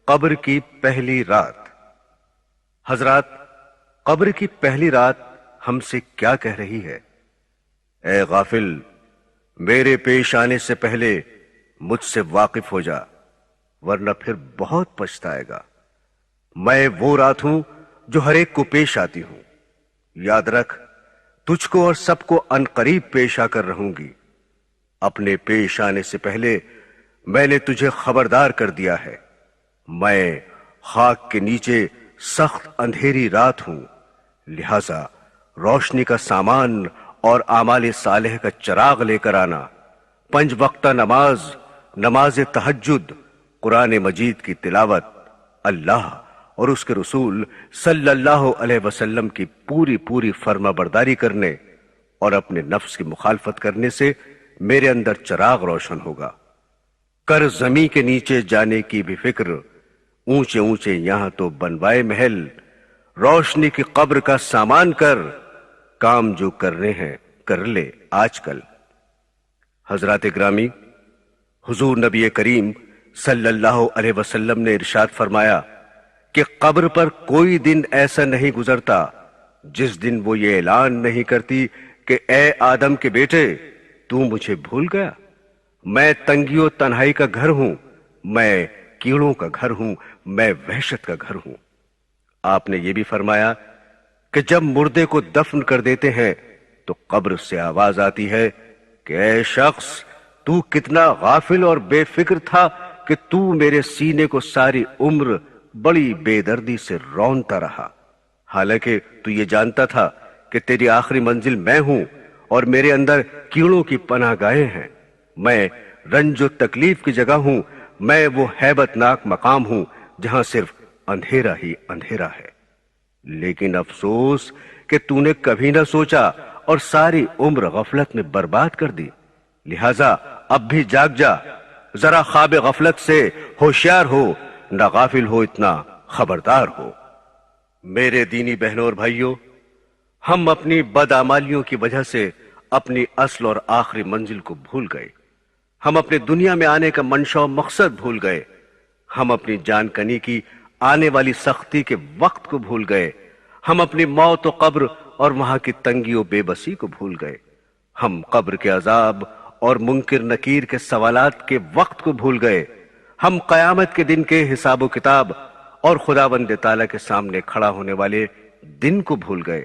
قبر کی پہلی رات۔ حضرات، قبر کی پہلی رات ہم سے کیا کہہ رہی ہے؟ اے غافل، میرے پیش آنے سے پہلے مجھ سے واقف ہو جا، ورنہ پھر بہت پچھتائے گا۔ میں وہ رات ہوں جو ہر ایک کو پیش آتی ہوں۔ یاد رکھ، تجھ کو اور سب کو عنقریب پیش آ کر رہوں گی۔ اپنے پیش آنے سے پہلے میں نے تجھے خبردار کر دیا ہے۔ میں خاک کے نیچے سخت اندھیری رات ہوں، لہذا روشنی کا سامان اور اعمال صالح کا چراغ لے کر آنا۔ 5 وقتہ نماز، نماز تہجد، قرآن مجید کی تلاوت، اللہ اور اس کے رسول صلی اللہ علیہ وسلم کی پوری فرما برداری کرنے اور اپنے نفس کی مخالفت کرنے سے میرے اندر چراغ روشن ہوگا۔ کر زمین کے نیچے جانے کی بھی فکر، اونچے اونچے یہاں تو بنوائے محل، روشنی کی قبر کا سامان کر، کام جو کرنے ہیں کر لے آج کل۔ حضرات گرامی، حضور نبی کریم صلی اللہ علیہ وسلم نے ارشاد فرمایا کہ قبر پر کوئی دن ایسا نہیں گزرتا جس دن وہ یہ اعلان نہیں کرتی کہ اے آدم کے بیٹے، تو مجھے بھول گیا؟ میں تنگی و تنہائی کا گھر ہوں، میں کیڑوں کا گھر ہوں، میں وحشت کا گھر ہوں۔ آپ نے یہ بھی فرمایا کہ جب مردے کو دفن کر دیتے ہیں تو قبر سے آواز آتی ہے کہ اے شخص، تو کتنا غافل اور بے فکر تھا کہ تو میرے سینے کو ساری عمر بڑی بے دردی سے رونتا رہا، حالانکہ تو یہ جانتا تھا کہ تیری آخری منزل میں ہوں اور میرے اندر کیڑوں کی پناہ گاہیں ہیں۔ میں رنج و تکلیف کی جگہ ہوں، میں وہ ہیبت ناک مقام ہوں جہاں صرف اندھیرا ہی اندھیرا ہے۔ لیکن افسوس کہ تو نے کبھی نہ سوچا اور ساری عمر غفلت میں برباد کر دی۔ لہذا اب بھی جاگ جا، ذرا خواب غفلت سے ہوشیار ہو، نہ غافل ہو، اتنا خبردار ہو۔ میرے دینی بہنوں اور بھائیوں، ہم اپنی بدعمالیوں کی وجہ سے اپنی اصل اور آخری منزل کو بھول گئے۔ ہم اپنے دنیا میں آنے کا منشا و مقصد بھول گئے۔ ہم اپنی جان کنی کی آنے والی سختی کے وقت کو بھول گئے۔ ہم اپنی موت و قبر اور وہاں کی تنگی و بے بسی کو بھول گئے۔ ہم قبر کے عذاب اور منکر نکیر کے سوالات کے وقت کو بھول گئے۔ ہم قیامت کے دن کے حساب و کتاب اور خداوند تعالیٰ کے سامنے کھڑا ہونے والے دن کو بھول گئے۔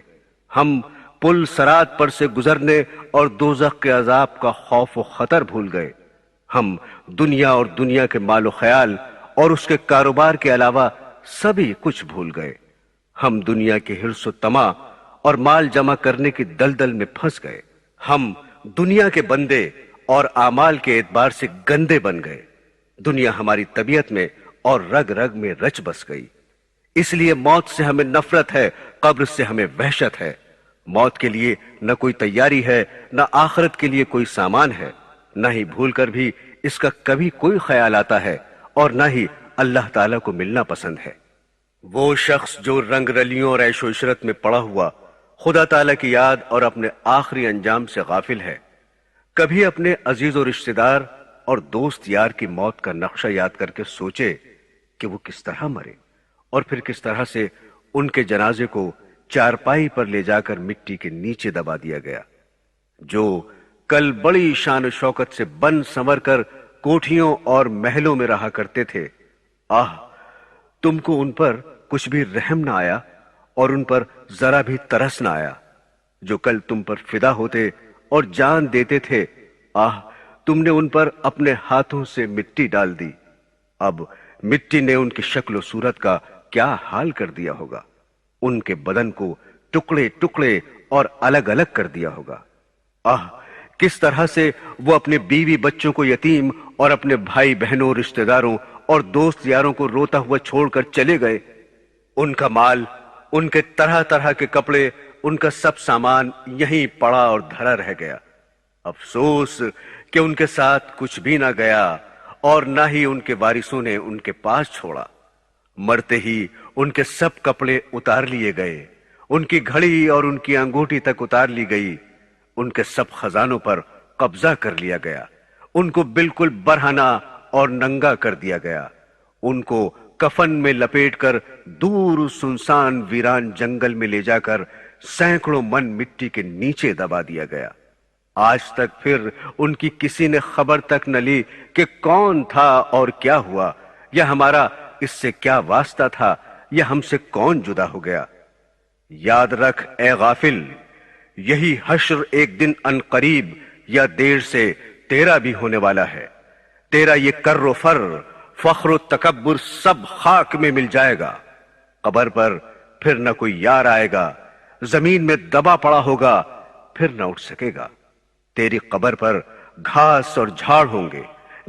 ہم پل صراط پر سے گزرنے اور دوزخ کے عذاب کا خوف و خطر بھول گئے۔ ہم دنیا اور دنیا کے مال و خیال اور اس کے کاروبار کے علاوہ سبھی کچھ بھول گئے۔ ہم دنیا کے حرص و طمع اور مال جمع کرنے کی دلدل میں پھنس گئے۔ ہم دنیا کے بندے اور اعمال کے اعتبار سے گندے بن گئے۔ دنیا ہماری طبیعت میں اور رگ رگ میں رچ بس گئی۔ اس لیے موت سے ہمیں نفرت ہے، قبر سے ہمیں وحشت ہے۔ موت کے لیے نہ کوئی تیاری ہے، نہ آخرت کے لیے کوئی سامان ہے، نہ ہی بھول کر بھی اس کا کبھی کوئی خیال آتا ہے، اور نہ ہی اللہ تعالیٰ کو ملنا پسند ہے۔ وہ شخص جو رنگ رلیوں اور عیش و عشرت میں پڑا ہوا خدا تعالیٰ کی یاد اور اپنے آخری انجام سے غافل ہے، کبھی اپنے عزیز و رشتہ دار اور دوست یار کی موت کا نقشہ یاد کر کے سوچے کہ وہ کس طرح مرے اور پھر کس طرح سے ان کے جنازے کو چارپائی پر لے جا کر مٹی کے نیچے دبا دیا گیا۔ جو کل بڑی شان و شوکت سے بن سنور کر کوٹھیوں اور محلوں میں رہا کرتے تھے، آہ، تم کو ان پر کچھ بھی رحم نہ آیا اور ان پر ذرا بھی ترس نہ آیا۔ جو کل تم پر فدا ہوتے اور جان دیتے تھے، آہ، تم نے ان پر اپنے ہاتھوں سے مٹی ڈال دی۔ اب مٹی نے ان کی شکل و صورت کا کیا حال کر دیا ہوگا، ان کے بدن کو ٹکڑے ٹکڑے اور الگ الگ کر دیا ہوگا۔ آہ، کس طرح سے وہ اپنے بیوی بچوں کو یتیم اور اپنے بھائی بہنوں، رشتہ داروں اور دوست یاروں کو روتا ہوا چھوڑ کر چلے گئے۔ ان کا مال، ان کے طرح طرح کے کپڑے، ان کا سب سامان یہیں پڑا اور دھرا رہ گیا۔ افسوس کہ ان کے ساتھ کچھ بھی نہ گیا اور نہ ہی ان کے وارثوں نے ان کے پاس چھوڑا۔ مرتے ہی ان کے سب کپڑے اتار لیے گئے، ان کی گھڑی اور ان کی انگوٹھی تک اتار لی گئی، ان کے سب خزانوں پر قبضہ کر لیا گیا، ان کو بالکل برہنہ اور ننگا کر دیا گیا، ان کو کفن میں لپیٹ کر دور اس سنسان ویران جنگل میں لے جا کر سینکڑوں من مٹی کے نیچے دبا دیا گیا۔ آج تک پھر ان کی کسی نے خبر تک نہ لی کہ کون تھا اور کیا ہوا، یا ہمارا اس سے کیا واسطہ تھا، یا ہم سے کون جدا ہو گیا۔ یاد رکھ اے غافل، یہی حشر ایک دن ان قریب یا دیر سے تیرا بھی ہونے والا ہے۔ تیرا یہ کر و فر، فخر و تکبر سب خاک میں مل جائے گا۔ قبر پر پھر نہ کوئی یار آئے گا، زمین میں دبا پڑا ہوگا، پھر نہ اٹھ سکے گا۔ تیری قبر پر گھاس اور جھاڑ ہوں گے،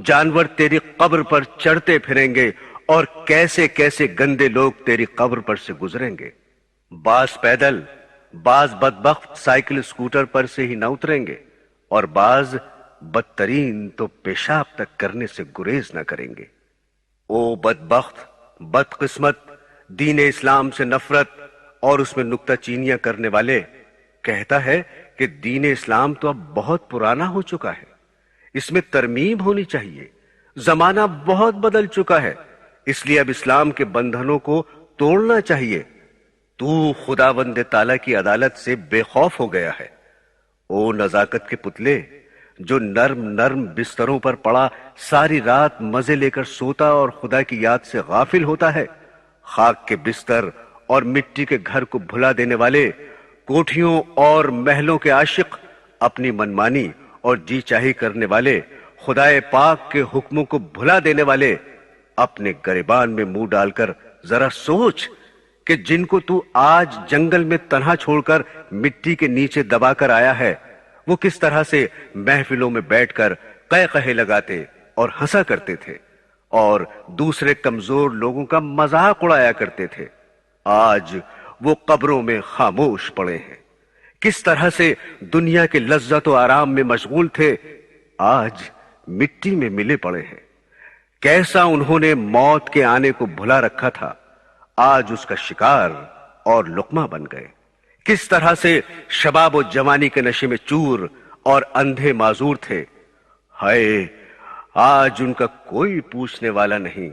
جانور تیری قبر پر چڑھتے پھریں گے، اور کیسے کیسے گندے لوگ تیری قبر پر سے گزریں گے۔ بعض پیدل، بعض بدبخت سائیکل سکوٹر پر سے ہی نہ اتریں گے، اور بعض بدترین تو پیشاب تک کرنے سے گریز نہ کریں گے۔ او بدبخت، بدقسمت، دین اسلام سے نفرت اور اس میں نکتہ چینیاں کرنے والے، کہتا ہے کہ دین اسلام تو اب بہت پرانا ہو چکا ہے، اس میں ترمیم ہونی چاہیے، زمانہ بہت بدل چکا ہے، اس لیے اب اسلام کے بندھنوں کو توڑنا چاہیے۔ تو خداوند تعالیٰ کی عدالت سے بے خوف ہو گیا ہے۔ او نزاکت کے پتلے، جو نرم نرم بستروں پر پڑا ساری رات مزے لے کر سوتا اور خدا کی یاد سے غافل ہوتا ہے، خاک کے بستر اور مٹی کے گھر کو بھلا دینے والے، کوٹھیوں اور محلوں کے عاشق، اپنی منمانی اور جی چاہی کرنے والے، خدائے پاک کے حکموں کو بھلا دینے والے، اپنے گریبان میں منہ ڈال کر ذرا سوچ کہ جن کو تو آج جنگل میں تنہا چھوڑ کر مٹی کے نیچے دبا کر آیا ہے، وہ کس طرح سے محفلوں میں بیٹھ کر قہقہے لگاتے اور ہنسا کرتے تھے، اور دوسرے کمزور لوگوں کا مذاق اڑایا کرتے تھے۔ آج وہ قبروں میں خاموش پڑے ہیں۔ کس طرح سے دنیا کے لذت و آرام میں مشغول تھے، آج مٹی میں ملے پڑے ہیں۔ کیسا انہوں نے موت کے آنے کو بھلا رکھا تھا، آج اس کا شکار اور لقمہ بن گئے۔ کس طرح سے شباب و جوانی کے نشے میں چور اور اندھے معذور تھے، ہائے آج ان کا کوئی پوچھنے والا نہیں۔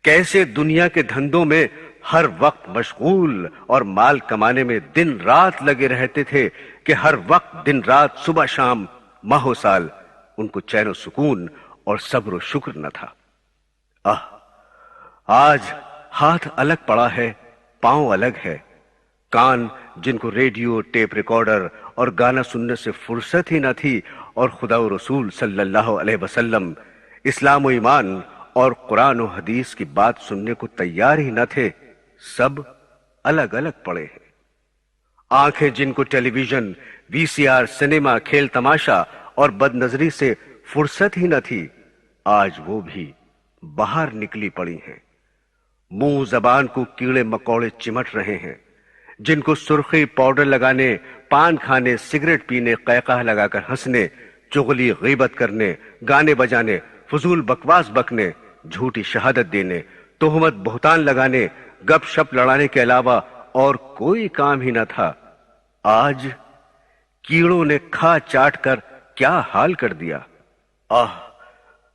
کیسے دنیا کے دھندوں میں ہر وقت مشغول اور مال کمانے میں دن رات لگے رہتے تھے کہ ہر وقت دن رات صبح شام ماہ و سال ان کو چین و سکون اور صبر و شکر نہ تھا۔ آج ہاتھ الگ پڑا ہے، پاؤں الگ ہے، کان جن کو ریڈیو، ٹیپ ریکارڈر اور گانا سننے سے فرصت ہی نہ تھی، اور خدا و رسول صلی اللہ علیہ وسلم، اسلام و ایمان اور قرآن و حدیث کی بات سننے کو تیار ہی نہ تھے، سب الگ الگ پڑے ہیں۔ آنکھیں جن کو ٹیلی ویژن، وی سی آر، سنیما، کھیل تماشا اور بد نظری سے فرصت ہی نہ تھی، آج وہ بھی باہر نکلی پڑی ہیں۔ منہ زبان کو کیڑے مکوڑے چمٹ رہے ہیں، جن کو سرخی پاؤڈر لگانے، پان کھانے، سگریٹ پینے، قہقہ لگا کر ہنسنے، چغلی غیبت کرنے، گانے بجانے، فضول بکواس بکنے، جھوٹی شہادت دینے، تہمت بہتان لگانے، گپ شپ لڑانے کے علاوہ اور کوئی کام ہی نہ تھا، آج کیڑوں نے کھا چاٹ کر کیا حال کر دیا۔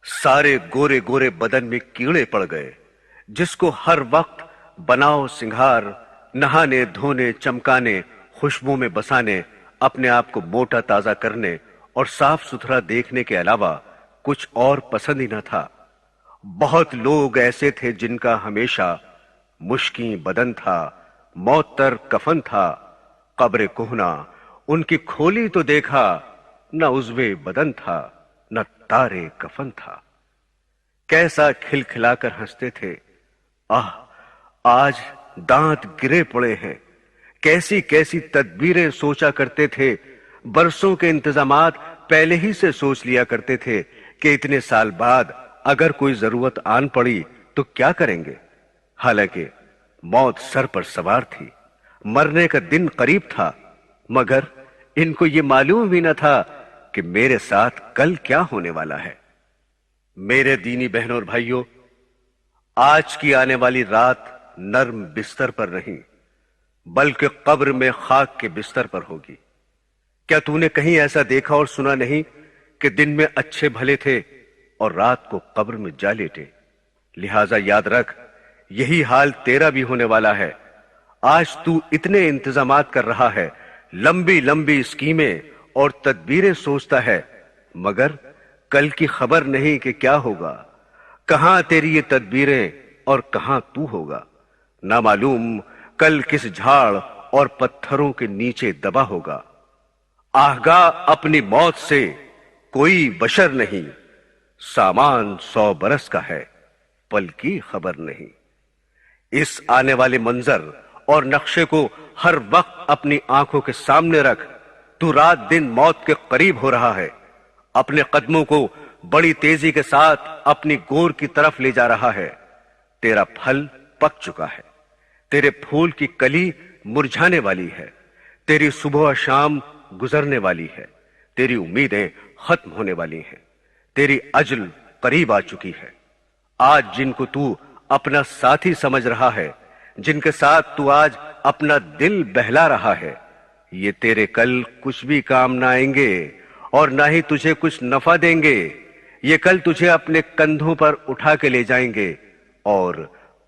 سارے گورے گورے بدن میں کیڑے پڑ گئے، جس کو ہر وقت بناؤ سنگھار، نہانے دھونے، چمکانے، خوشبو میں بسانے، اپنے آپ کو موٹا تازہ کرنے اور صاف ستھرا دیکھنے کے علاوہ کچھ اور پسند ہی نہ تھا۔ بہت لوگ ایسے تھے جن کا ہمیشہ مشکیں بدن تھا، معطر کفن تھا، قبر کہنا ان کی کھولی تو دیکھا، نہ عضوے بدن تھا، نہ تارے کفن تھا۔ کیسا کھل کھلا کر ہنستے تھے، آج دانت گرے پڑے ہیں۔ کیسی کیسی تدبیریں سوچا کرتے تھے، برسوں کے انتظامات پہلے ہی سے سوچ لیا کرتے تھے کہ اتنے سال بعد اگر کوئی ضرورت آن پڑی تو کیا کریں گے۔ حالانکہ موت سر پر سوار تھی، مرنے کا دن قریب تھا، مگر ان کو یہ معلوم بھی نہ تھا کہ میرے ساتھ کل کیا ہونے والا ہے۔ میرے دینی بہنوں اور بھائیوں، آج کی آنے والی رات نرم بستر پر نہیں بلکہ قبر میں خاک کے بستر پر ہوگی۔ کیا تو نے کہیں ایسا دیکھا اور سنا نہیں کہ دن میں اچھے بھلے تھے اور رات کو قبر میں جا لیٹے؟ لہذا یاد رکھ، یہی حال تیرا بھی ہونے والا ہے۔ آج تو اتنے انتظامات کر رہا ہے، لمبی لمبی اسکیمیں اور تدبیریں سوچتا ہے، مگر کل کی خبر نہیں کہ کیا ہوگا، کہاں تیری یہ تدبیریں اور کہاں تو ہوگا۔ نہ معلوم کل کس جھاڑ اور پتھروں کے نیچے دبا ہوگا۔ آگاہ اپنی موت سے کوئی بشر نہیں، سامان 100 برس کا ہے، پل کی خبر نہیں۔ اس آنے والے منظر اور نقشے کو ہر وقت اپنی آنکھوں کے سامنے رکھ۔ تو رات دن موت کے قریب ہو رہا ہے، اپنے قدموں کو بڑی تیزی کے ساتھ اپنی گور کی طرف لے جا رہا ہے۔ تیرا پھل پک چکا ہے، تیرے پھول کی کلی مرجھانے والی ہے، تیری صبح و شام گزرنے والی ہے، تیری امیدیں ختم ہونے والی ہیں، تیری اجل قریب آ چکی ہے۔ آج جن کو تو اپنا ساتھی سمجھ رہا ہے، جن کے ساتھ تو آج اپنا دل بہلا رہا ہے، یہ تیرے کل کچھ بھی کام نہ آئیں گے اور نہ ہی تجھے کچھ نفع دیں گے۔ یہ کل تجھے اپنے کندھوں پر اٹھا کے لے جائیں گے اور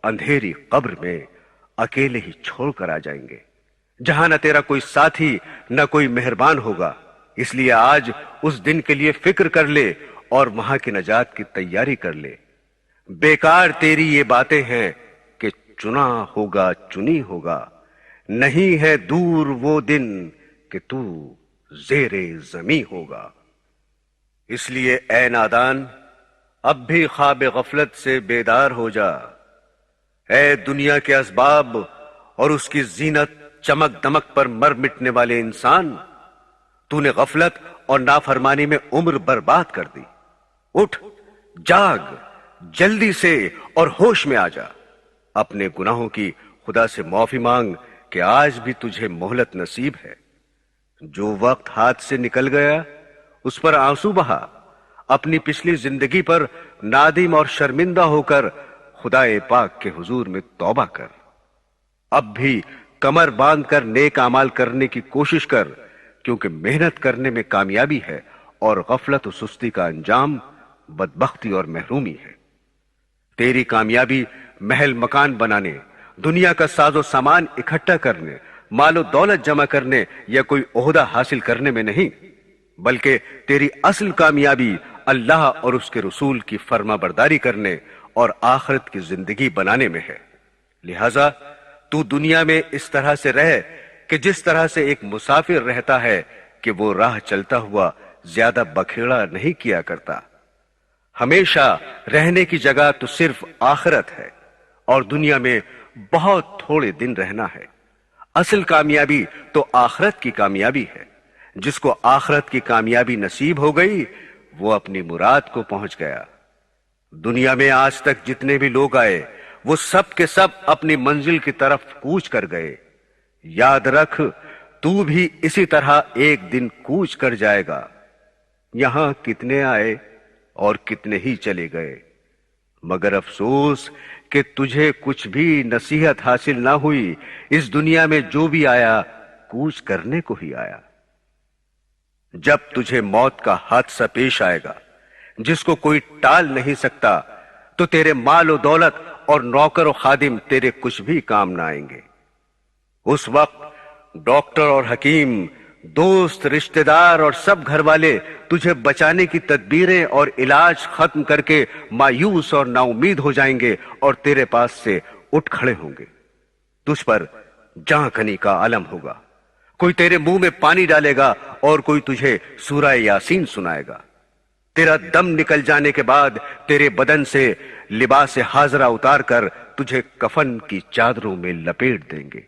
اندھیری قبر میں اکیلے ہی چھوڑ کر آ جائیں گے، جہاں نہ تیرا کوئی ساتھی نہ کوئی مہربان ہوگا۔ اس لیے آج اس دن کے لیے فکر کر لے اور وہاں کی نجات کی تیاری کر لے۔ بیکار تیری یہ باتیں ہیں کہ چنا ہوگا چنی ہوگا، نہیں ہے دور وہ دن کہ تو زیر زمیں ہوگا۔ اس لیے اے نادان، اب بھی خواب غفلت سے بیدار ہو جا۔ اے دنیا کے اسباب اور اس کی زینت چمک دمک پر مر مٹنے والے انسان، تو نے غفلت اور نافرمانی میں عمر برباد کر دی۔ اٹھ، جاگ، جلدی سے اور ہوش میں آ جا۔ اپنے گناہوں کی خدا سے معافی مانگ کہ آج بھی تجھے مہلت نصیب ہے۔ جو وقت ہاتھ سے نکل گیا اس پر آنسو بہا، اپنی پچھلی زندگی پر نادم اور شرمندہ ہو کر خدا پاک کے حضور میں توبہ کر۔ اب بھی کمر باندھ کر نیک اعمال کرنے کی کوشش کر، کیونکہ محنت کرنے میں کامیابی ہے اور غفلت و سستی کا انجام بدبختی اور محرومی ہے۔ تیری کامیابی محل مکان بنانے، دنیا کا ساز و سامان اکٹھا کرنے، مال و دولت جمع کرنے یا کوئی عہدہ حاصل کرنے میں نہیں، بلکہ تیری اصل کامیابی اللہ اور اس کے رسول کی فرما برداری کرنے اور آخرت کی زندگی بنانے میں ہے۔ لہذا تو دنیا میں اس طرح سے رہ کہ جس طرح سے ایک مسافر رہتا ہے کہ وہ راہ چلتا ہوا زیادہ بکھیڑا نہیں کیا کرتا۔ ہمیشہ رہنے کی جگہ تو صرف آخرت ہے اور دنیا میں بہت تھوڑے دن رہنا ہے۔ اصل کامیابی تو آخرت کی کامیابی ہے۔ جس کو آخرت کی کامیابی نصیب ہو گئی وہ اپنی مراد کو پہنچ گیا۔ دنیا میں آج تک جتنے بھی لوگ آئے وہ سب کے سب اپنی منزل کی طرف کوچ کر گئے۔ یاد رکھ، تو بھی اسی طرح ایک دن کوچ کر جائے گا۔ یہاں کتنے آئے اور کتنے ہی چلے گئے، مگر افسوس کہ تجھے کچھ بھی نصیحت حاصل نہ ہوئی۔ اس دنیا میں جو بھی آیا کوچ کرنے کو ہی آیا۔ جب تجھے موت کا حادثہ پیش آئے گا جس کو کوئی ٹال نہیں سکتا، تو تیرے مال و دولت اور نوکر و خادم تیرے کچھ بھی کام نہ آئیں گے۔ اس وقت ڈاکٹر اور حکیم، دوست، رشتہ دار اور سب گھر والے تجھے بچانے کی تدبیریں اور علاج ختم کر کے مایوس اور نا امید ہو جائیں گے اور تیرے پاس سے اٹھ کھڑے ہوں گے۔ تجھ پر جاں کنی کا عالم ہوگا، کوئی تیرے منہ میں پانی ڈالے گا اور کوئی تجھے سورہ یاسین سنائے گا۔ تیرا دم نکل جانے کے بعد تیرے بدن سے لباس حاضرہ اتار کر تجھے کفن کی چادروں میں لپیٹ دیں گے،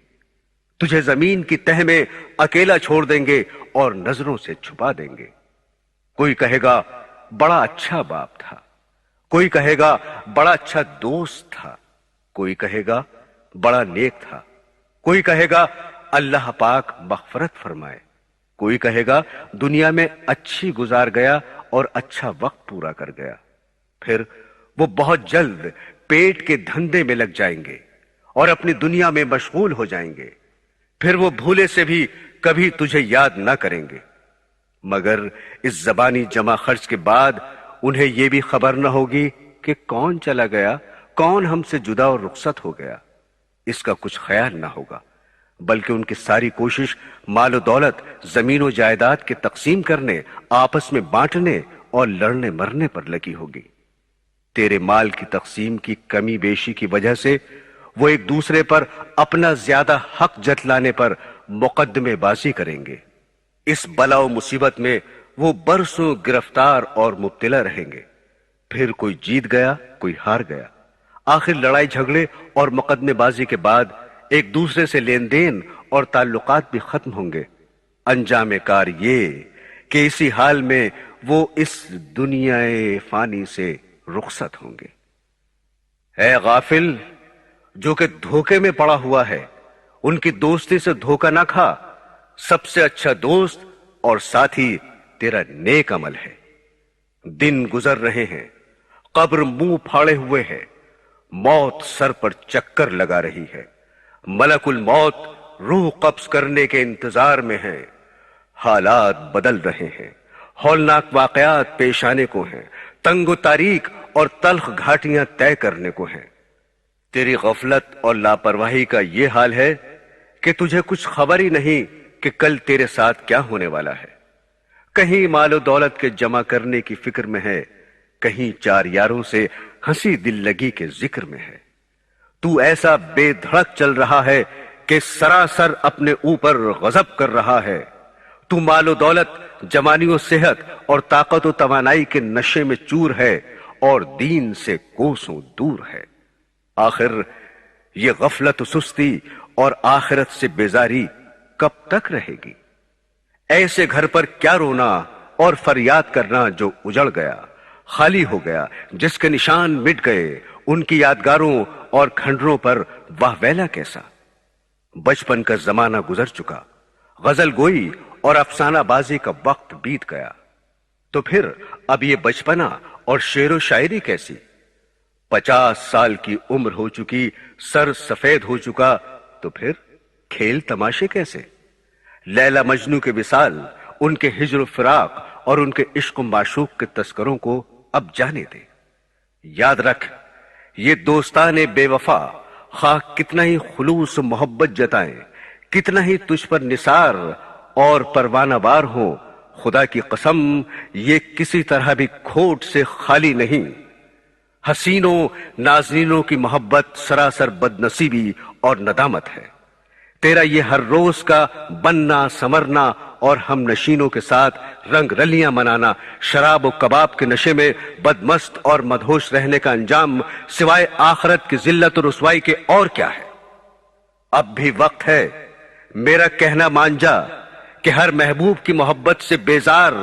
تجھے زمین کی تہ میں اکیلا چھوڑ دیں گے اور نظروں سے چھپا دیں گے۔ کوئی کہے گا بڑا اچھا باپ تھا، کوئی کہے گا بڑا اچھا دوست تھا، کوئی کہے گا بڑا نیک تھا، کوئی کہے گا اللہ پاک مغفرت فرمائے، کوئی کہے گا دنیا میں اچھی گزار گیا اور اچھا وقت پورا کر گیا۔ پھر وہ بہت جلد پیٹ کے دھندے میں لگ جائیں گے اور اپنی دنیا میں مشغول ہو جائیں گے۔ پھر وہ بھولے سے بھی کبھی تجھے یاد نہ کریں گے، مگر اس زبانی جمع خرچ کے بعد انہیں یہ بھی خبر نہ ہوگی کہ کون چلا گیا، کون ہم سے جدا اور رخصت ہو گیا، اس کا کچھ خیال نہ ہوگا، بلکہ ان کی ساری کوشش مال و دولت، زمین و جائیداد کے تقسیم کرنے، آپس میں بانٹنے اور لڑنے مرنے پر لگی ہوگی۔ تیرے مال کی تقسیم کی کمی بیشی کی وجہ سے وہ ایک دوسرے پر اپنا زیادہ حق جتلانے پر مقدمے بازی کریں گے۔ اس بلا و مصیبت میں وہ برسوں گرفتار اور مبتلا رہیں گے، پھر کوئی جیت گیا کوئی ہار گیا، آخر لڑائی جھگڑے اور مقدمے بازی کے بعد ایک دوسرے سے لین دین اور تعلقات بھی ختم ہوں گے۔ انجام کار یہ کہ اسی حال میں وہ اس دنیا فانی سے رخصت ہوں گے۔ اے غافل، جو کہ دھوکے میں پڑا ہوا ہے، ان کی دوستی سے دھوکہ نہ کھا۔ سب سے اچھا دوست اور ساتھی تیرا نیک عمل ہے۔ دن گزر رہے ہیں، قبر منہ پھاڑے ہوئے ہے، موت سر پر چکر لگا رہی ہے، ملک الموت روح قبض کرنے کے انتظار میں ہے۔ حالات بدل رہے ہیں، ہولناک واقعات پیش آنے کو ہیں، تنگ و تاریک اور تلخ گھاٹیاں طے کرنے کو ہیں۔ تیری غفلت اور لاپرواہی کا یہ حال ہے کہ تجھے کچھ خبر ہی نہیں کہ کل تیرے ساتھ کیا ہونے والا ہے۔ کہیں مال و دولت کے جمع کرنے کی فکر میں ہے، کہیں چار یاروں سے ہنسی دل لگی کے ذکر میں ہے۔ تو ایسا بے دھڑک چل رہا ہے کہ سراسر اپنے اوپر غضب کر رہا ہے۔ تو مال و دولت، جوانی و صحت اور طاقت و توانائی کے نشے میں چور ہے اور دین سے کوسوں دور ہے۔ آخر یہ غفلت و سستی اور آخرت سے بیزاری کب تک رہے گی؟ ایسے گھر پر کیا رونا اور فریاد کرنا جو اجڑ گیا، خالی ہو گیا، جس کے نشان مٹ گئے، ان کی یادگاروں اور کھنڈروں پر واہ ویلا کیسا؟ بچپن کا زمانہ گزر چکا، غزل گوئی اور افسانہ بازی کا وقت بیت گیا، تو پھر اب یہ بچپنا اور شعر و شاعری کیسی؟ 50 سال کی عمر ہو چکی، سر سفید ہو چکا، تو پھر کھیل تماشے کیسے؟ لیلا مجنو کے وصال، ان کے ہجر و فراق اور ان کے عشق و معشوق کے تذکروں کو اب جانے دے۔ یاد رکھ، یہ دوستان بے وفا خواہ کتنا ہی خلوص و محبت جتائیں، کتنا ہی تجھ پر نثار اور پروانہ وار ہوں، خدا کی قسم یہ کسی طرح بھی کھوٹ سے خالی نہیں۔ حسینوں ناظرینوں کی محبت سراسر بد نصیبی اور ندامت ہے۔ تیرا یہ ہر روز کا بننا سمرنا اور ہم نشینوں کے ساتھ رنگ رلیاں منانا، شراب و کباب کے نشے میں بدمست اور مدہوش رہنے کا انجام سوائے آخرت کی ذلت و رسوائی کے اور کیا ہے؟ اب بھی وقت ہے، میرا کہنا مان جا کہ ہر محبوب کی محبت سے بیزار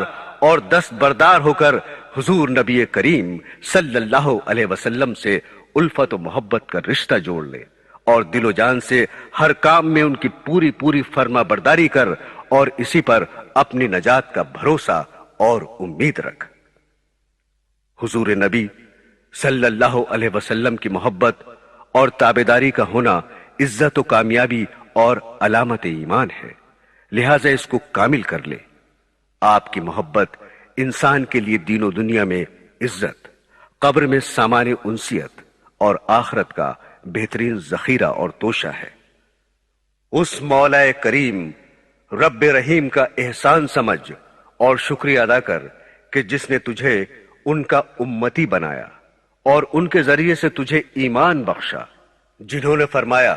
اور دست بردار ہو کر حضور نبی کریم صلی اللہ علیہ وسلم سے الفت و محبت کا رشتہ جوڑ لے، اور دل و جان سے ہر کام میں ان کی پوری پوری فرما برداری کر، اور اسی پر اپنی نجات کا بھروسہ اور امید رکھ۔ حضور نبی صلی اللہ علیہ وسلم کی محبت اور تابعداری کا ہونا عزت و کامیابی اور علامت ایمان ہے، لہٰذا اس کو کامل کر لے۔ آپ کی محبت انسان کے لیے دین و دنیا میں عزت، قبر میں سامان انسیت اور آخرت کا بہترین ذخیرہ اور توشہ ہے۔ اس مولا کریم رب رحیم کا احسان سمجھ اور شکریہ ادا کر کہ جس نے تجھے ان کا امتی بنایا اور ان کے ذریعے سے تجھے ایمان بخشا، جنہوں نے فرمایا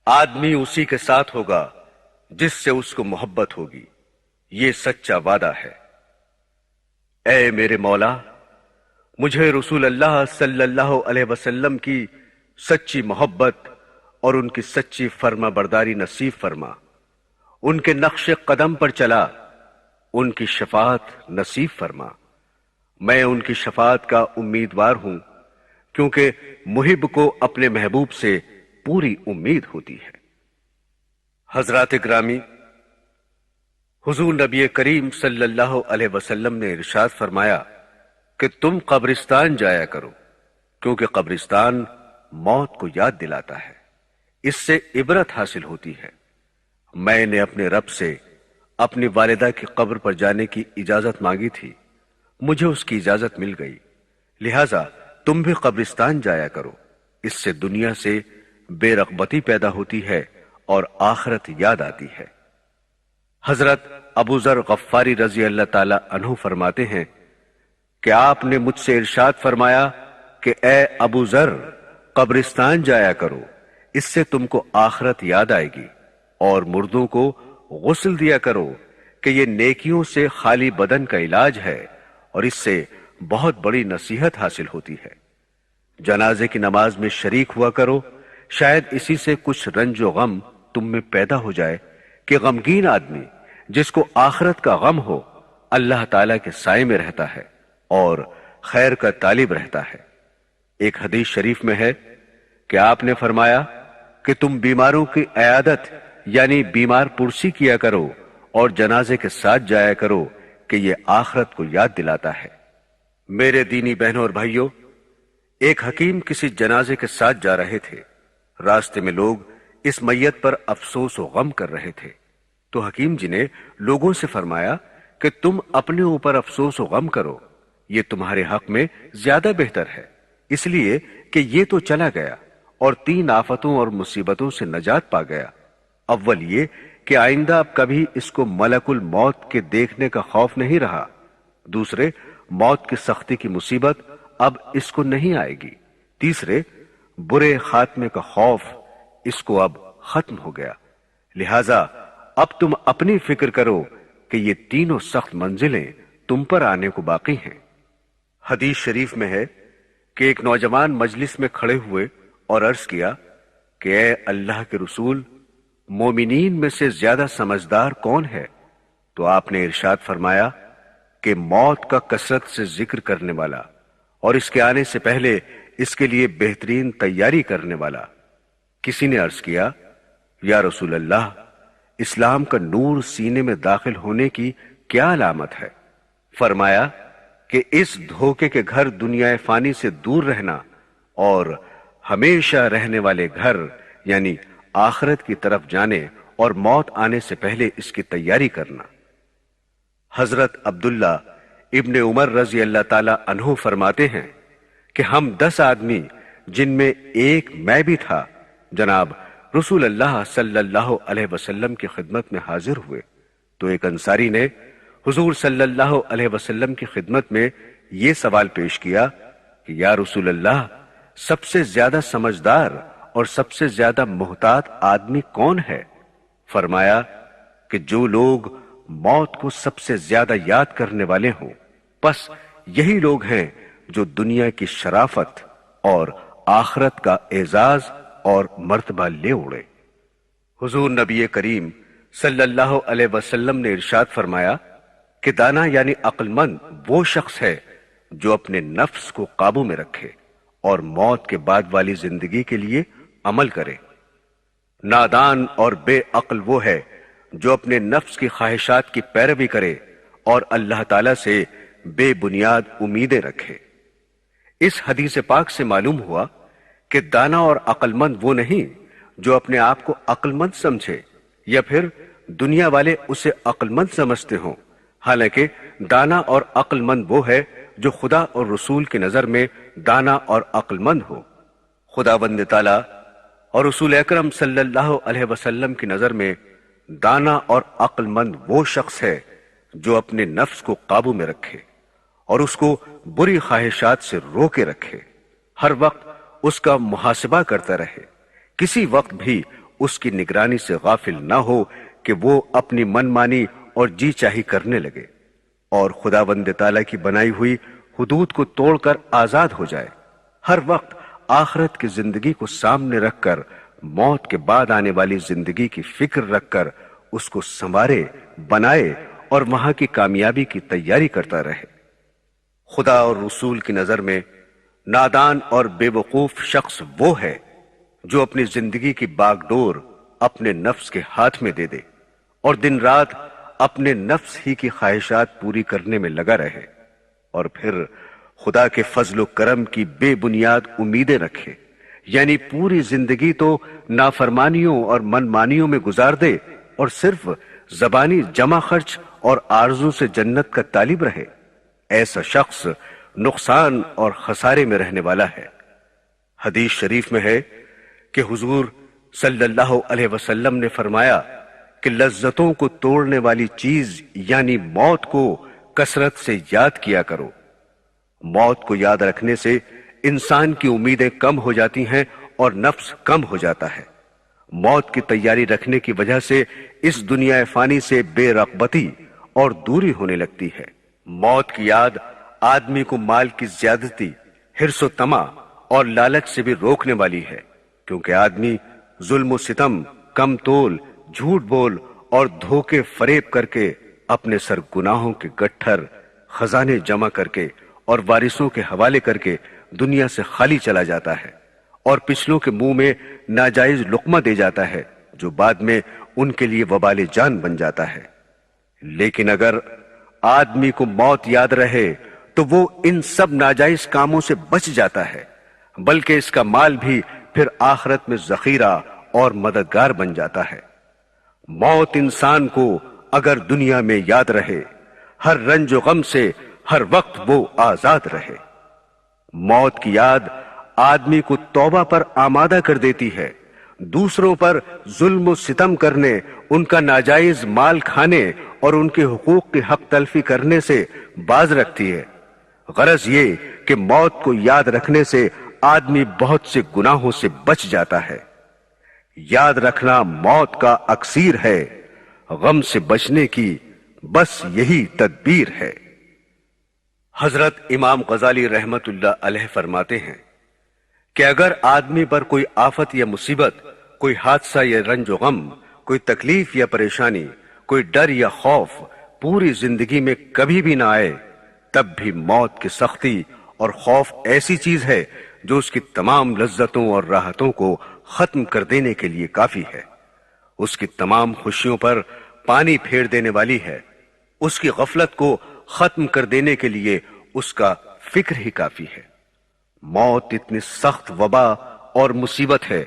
آدمی اسی کے ساتھ ہوگا جس سے اس کو محبت ہوگی، یہ سچا وعدہ ہے۔ اے میرے مولا، مجھے رسول اللہ صلی اللہ علیہ وسلم کی سچی محبت اور ان کی سچی فرما برداری نصیب فرما، ان کے نقش قدم پر چلا، ان کی شفاعت نصیب فرما۔ میں ان کی شفاعت کا امیدوار ہوں، کیونکہ محب کو اپنے محبوب سے پوری امید ہوتی ہے۔ حضرات گرامی، حضور نبی کریم صلی اللہ علیہ وسلم نے ارشاد فرمایا کہ تم قبرستان جایا کرو، کیونکہ قبرستان موت کو یاد دلاتا ہے، اس سے عبرت حاصل ہوتی ہے۔ میں نے اپنے رب سے اپنی والدہ کی قبر پر جانے کی اجازت مانگی تھی، مجھے اس کی اجازت مل گئی، لہٰذا تم بھی قبرستان جایا کرو، اس سے دنیا سے بے رغبتی پیدا ہوتی ہے اور آخرت یاد آتی ہے۔ حضرت ابو ذر غفاری رضی اللہ تعالی عنہ فرماتے ہیں کہ آپ نے مجھ سے ارشاد فرمایا کہ اے ابو ذر، قبرستان جایا کرو، اس سے تم کو آخرت یاد آئے گی، اور مردوں کو غسل دیا کرو کہ یہ نیکیوں سے خالی بدن کا علاج ہے اور اس سے بہت بڑی نصیحت حاصل ہوتی ہے۔ جنازے کی نماز میں شریک ہوا کرو، شاید اسی سے کچھ رنج و غم تم میں پیدا ہو جائے کہ غمگین آدمی جس کو آخرت کا غم ہو اللہ تعالیٰ کے سائے میں رہتا ہے اور خیر کا طالب رہتا ہے۔ ایک حدیث شریف میں ہے کہ آپ نے فرمایا کہ تم بیماروں کی عیادت یعنی بیمار پرسی کیا کرو اور جنازے کے ساتھ جایا کرو کہ یہ آخرت کو یاد دلاتا ہے۔ میرے دینی بہنوں اور بھائیوں، ایک حکیم کسی جنازے کے ساتھ جا رہے تھے۔ راستے میں لوگ اس میت پر افسوس و غم کر رہے تھے، تو حکیم جی نے لوگوں سے فرمایا کہ تم اپنے اوپر افسوس و غم کرو، یہ تمہارے حق میں زیادہ بہتر ہے، اس لیے کہ یہ تو چلا گیا اور 3 آفتوں اور مصیبتوں سے نجات پا گیا۔ اول یہ کہ آئندہ اب کبھی اس کو ملک الموت کے دیکھنے کا خوف نہیں رہا، دوسرے موت کی سختی کی مصیبت اب اس کو نہیں آئے گی، تیسرے برے خاتمے کا خوف اس کو اب ختم ہو گیا۔ لہذا اب تم اپنی فکر کرو کہ یہ تینوں سخت منزلیں تم پر آنے کو باقی ہیں۔ حدیث شریف میں ہے کہ ایک نوجوان مجلس میں کھڑے ہوئے اور عرض کیا کہ اے اللہ کے رسول، مومنین میں سے زیادہ سمجھدار کون ہے؟ تو آپ نے ارشاد فرمایا کہ موت کا کثرت سے ذکر کرنے والا اور اس کے آنے سے پہلے اس کے لیے بہترین تیاری کرنے والا۔ کسی نے عرض کیا یا رسول اللہ، اسلام کا نور سینے میں داخل ہونے کی کیا علامت ہے؟ فرمایا کہ اس دھوکے کے گھر دنیا فانی سے دور رہنا اور ہمیشہ رہنے والے گھر یعنی آخرت کی طرف جانے اور موت آنے سے پہلے اس کی تیاری کرنا۔ حضرت عبداللہ ابن عمر رضی اللہ تعالی عنہ فرماتے ہیں کہ ہم 10 آدمی جن میں ایک میں بھی تھا جناب رسول اللہ صلی اللہ علیہ وسلم کی خدمت میں حاضر ہوئے، تو ایک انصاری نے حضور صلی اللہ علیہ وسلم کی خدمت میں یہ سوال پیش کیا کہ یا رسول اللہ، سب سے زیادہ سمجھدار اور سب سے زیادہ محتاط آدمی کون ہے؟ فرمایا کہ جو لوگ موت کو سب سے زیادہ یاد کرنے والے ہوں، پس یہی لوگ ہیں جو دنیا کی شرافت اور آخرت کا اعزاز اور مرتبہ لے اڑے۔ حضور نبی کریم صلی اللہ علیہ وسلم نے ارشاد فرمایا کہ دانا یعنی عقل مند وہ شخص ہے جو اپنے نفس کو قابو میں رکھے اور موت کے بعد والی زندگی کے لیے عمل کرے۔ نادان اور بے عقل وہ ہے جو اپنے نفس کی خواہشات کی پیروی کرے اور اللہ تعالیٰ سے بے بنیاد امیدیں رکھے۔ اس حدیث پاک سے معلوم ہوا کہ دانا اور عقل مند وہ نہیں جو اپنے آپ کو عقل مند سمجھے یا پھر دنیا والے اسے عقل مند سمجھتے ہوں، حالانکہ دانا اور عقل مند وہ ہے جو خدا اور رسول کی نظر میں دانا اور عقل مند ہو۔ خداوند تعالیٰ اور رسول اکرم صلی اللہ علیہ وسلم کی نظر میں دانا اور عقل مند وہ شخص ہے جو اپنے نفس کو قابو میں رکھے اور اس کو بری خواہشات سے روکے رکھے، ہر وقت اس کا محاسبہ کرتا رہے، کسی وقت بھی اس کی نگرانی سے غافل نہ ہو کہ وہ اپنی من مانی اور جی چاہی کرنے لگے، اور خداوند تعالیٰ کی بنائی ہوئی حدود کو توڑ کر آزاد ہو جائے، ہر وقت آخرت کی زندگی کو سامنے رکھ کر موت کے بعد آنے والی زندگی کی فکر رکھ کر اس کو سنوارے، بنائے اور وہاں کی کامیابی کی تیاری کرتا رہے۔ خدا اور رسول کی نظر میں نادان اور بے وقوف شخص وہ ہے جو اپنی زندگی کی باغ ڈور اپنے نفس کے ہاتھ میں دے دے اور دن رات اپنے نفس ہی کی خواہشات پوری کرنے میں لگا رہے، اور پھر خدا کے فضل و کرم کی بے بنیاد امیدیں رکھے، یعنی پوری زندگی تو نافرمانیوں اور من مانیوں میں گزار دے اور صرف زبانی جمع خرچ اور آرزو سے جنت کا طالب رہے۔ ایسا شخص نقصان اور خسارے میں رہنے والا ہے۔ حدیث شریف میں ہے کہ حضور صلی اللہ علیہ وسلم نے فرمایا کہ لذتوں کو توڑنے والی چیز یعنی موت کو کثرت سے یاد کیا کرو۔ موت کو یاد رکھنے سے انسان کی امیدیں کم ہو جاتی ہیں اور نفس کم ہو جاتا ہے۔ موت کی تیاری رکھنے کی وجہ سے اس دنیا فانی سے بے رغبتی اور دوری ہونے لگتی ہے۔ موت کی یاد آدمی کو مال کی زیادتی، حرص و طمع اور لالچ سے بھی روکنے والی ہے، کیونکہ آدمی ظلم و ستم، کم تول، جھوٹ بول اور دھوکے فریب کر کے اپنے سر گناہوں کے گٹھر خزانے جمع کر کے اور وارثوں کے حوالے کر کے دنیا سے خالی چلا جاتا ہے اور پچھلوں کے منہ میں ناجائز لقمہ دے جاتا ہے جو بعد میں ان کے لیے وبال جان بن جاتا ہے۔ لیکن اگر آدمی کو موت یاد رہے تو وہ ان سب ناجائز کاموں سے بچ جاتا ہے، بلکہ اس کا مال بھی پھر آخرت میں ذخیرہ اور مددگار بن جاتا ہے۔ موت انسان کو اگر دنیا میں یاد رہے، ہر رنج و غم سے ہر وقت وہ آزاد رہے۔ موت کی یاد آدمی کو توبہ پر آمادہ کر دیتی ہے، دوسروں پر ظلم و ستم کرنے، ان کا ناجائز مال کھانے اور ان کے حقوق کی حق تلفی کرنے سے باز رکھتی ہے۔ غرض یہ کہ موت کو یاد رکھنے سے آدمی بہت سے گناہوں سے بچ جاتا ہے۔ یاد رکھنا موت کا اکسیر ہے، غم سے بچنے کی بس یہی تدبیر ہے۔ حضرت امام غزالی رحمت اللہ علیہ فرماتے ہیں کہ اگر آدمی پر کوئی آفت یا مصیبت، کوئی حادثہ یا رنج و غم، کوئی تکلیف یا پریشانی، کوئی ڈر یا خوف پوری زندگی میں کبھی بھی نہ آئے، تب بھی موت کی سختی اور خوف ایسی چیز ہے جو اس کی تمام لذتوں اور راحتوں کو ختم کر دینے کے لیے کافی ہے۔ اس کی تمام خوشیوں پر پانی پھیر دینے والی ہے۔ اس کی غفلت کو ختم کر دینے کے لیے اس کا فکر ہی کافی ہے۔ موت اتنی سخت وبا اور مصیبت ہے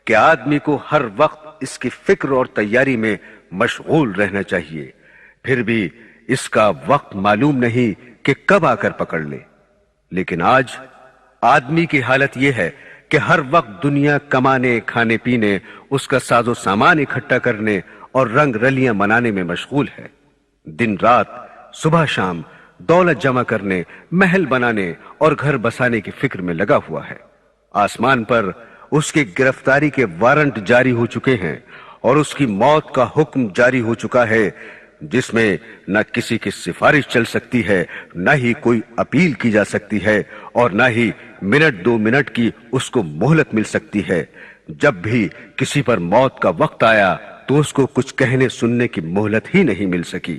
کہ آدمی کو ہر وقت اس کی فکر اور تیاری میں مشغول رہنا چاہیے، پھر بھی اس کا وقت معلوم نہیں کہ کب آ کر پکڑ لے۔ لیکن آج آدمی کی حالت یہ ہے کہ ہر وقت دنیا کمانے، کھانے پینے، اس کا ساز و سامان اکٹھا کرنے اور رنگ رلیاں منانے میں مشغول ہے۔ دن رات، صبح شام دولت جمع کرنے، محل بنانے اور گھر بسانے کی فکر میں لگا ہوا ہے۔ آسمان پر اس کی گرفتاری کے وارنٹ جاری ہو چکے ہیں اور اس کی موت کا حکم جاری ہو چکا ہے، جس میں نہ کسی کی سفارش چل سکتی ہے، نہ ہی کوئی اپیل کی جا سکتی ہے اور نہ ہی منٹ دو منٹ کی اس کو مہلت مل سکتی ہے۔ جب بھی کسی پر موت کا وقت آیا تو اس کو کچھ کہنے سننے کی مہلت ہی نہیں مل سکی۔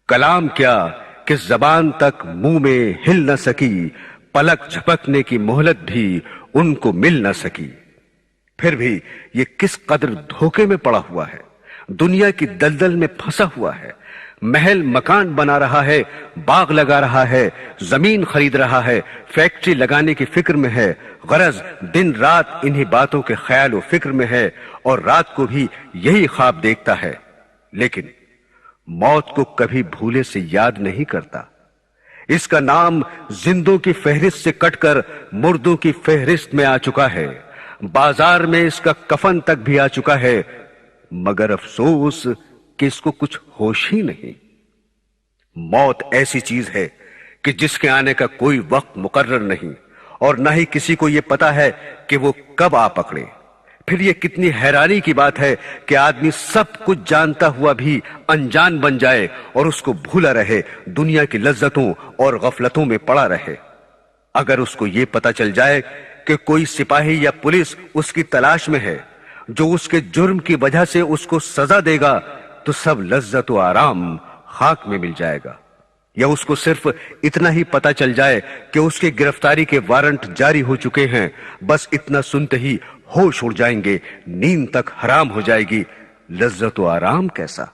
کلام کیا کہ زبان تک منہ میں ہل نہ سکی، پلک جھپکنے کی مہلت بھی ان کو مل نہ سکی۔ پھر بھی یہ کس قدر دھوکے میں پڑا ہوا ہے، دنیا کی دلدل میں پھنسا ہوا ہے، محل مکان بنا رہا ہے، باغ لگا رہا ہے، زمین خرید رہا ہے، فیکٹری لگانے کی فکر میں ہے، غرض دن رات انہی باتوں کے خیال و فکر میں ہے اور رات کو بھی یہی خواب دیکھتا ہے، لیکن موت کو کبھی بھولے سے یاد نہیں کرتا۔ اس کا نام زندوں کی فہرست سے کٹ کر مردوں کی فہرست میں آ چکا ہے، بازار میں اس کا کفن تک بھی آ چکا ہے، مگر افسوس کہ اس کو کچھ ہوش ہی نہیں۔ موت ایسی چیز ہے کہ جس کے آنے کا کوئی وقت مقرر نہیں اور نہ ہی کسی کو یہ پتا ہے کہ وہ کب آ پکڑے۔ پھر یہ کتنی حیرانی کی بات ہے کہ آدمی سب کچھ جانتا ہوا بھی انجان بن جائے اور اس کو بھولا رہے، دنیا کی لذتوں اور غفلتوں میں پڑا رہے۔ اگر اس کو یہ پتا چل جائے کہ کوئی سپاہی یا پولیس اس کی تلاش میں ہے جو اس کے جرم کی وجہ سے اس کو سزا دے گا تو سب لذت و آرام خاک میں مل جائے گا، یا اس کو صرف اتنا ہی پتا چل جائے کہ اس کی گرفتاری کے وارنٹ جاری ہو چکے ہیں، بس اتنا سنتے ہی ہوش اڑ جائیں گے، نیند تک حرام ہو جائے گی، لذت و آرام کیسا۔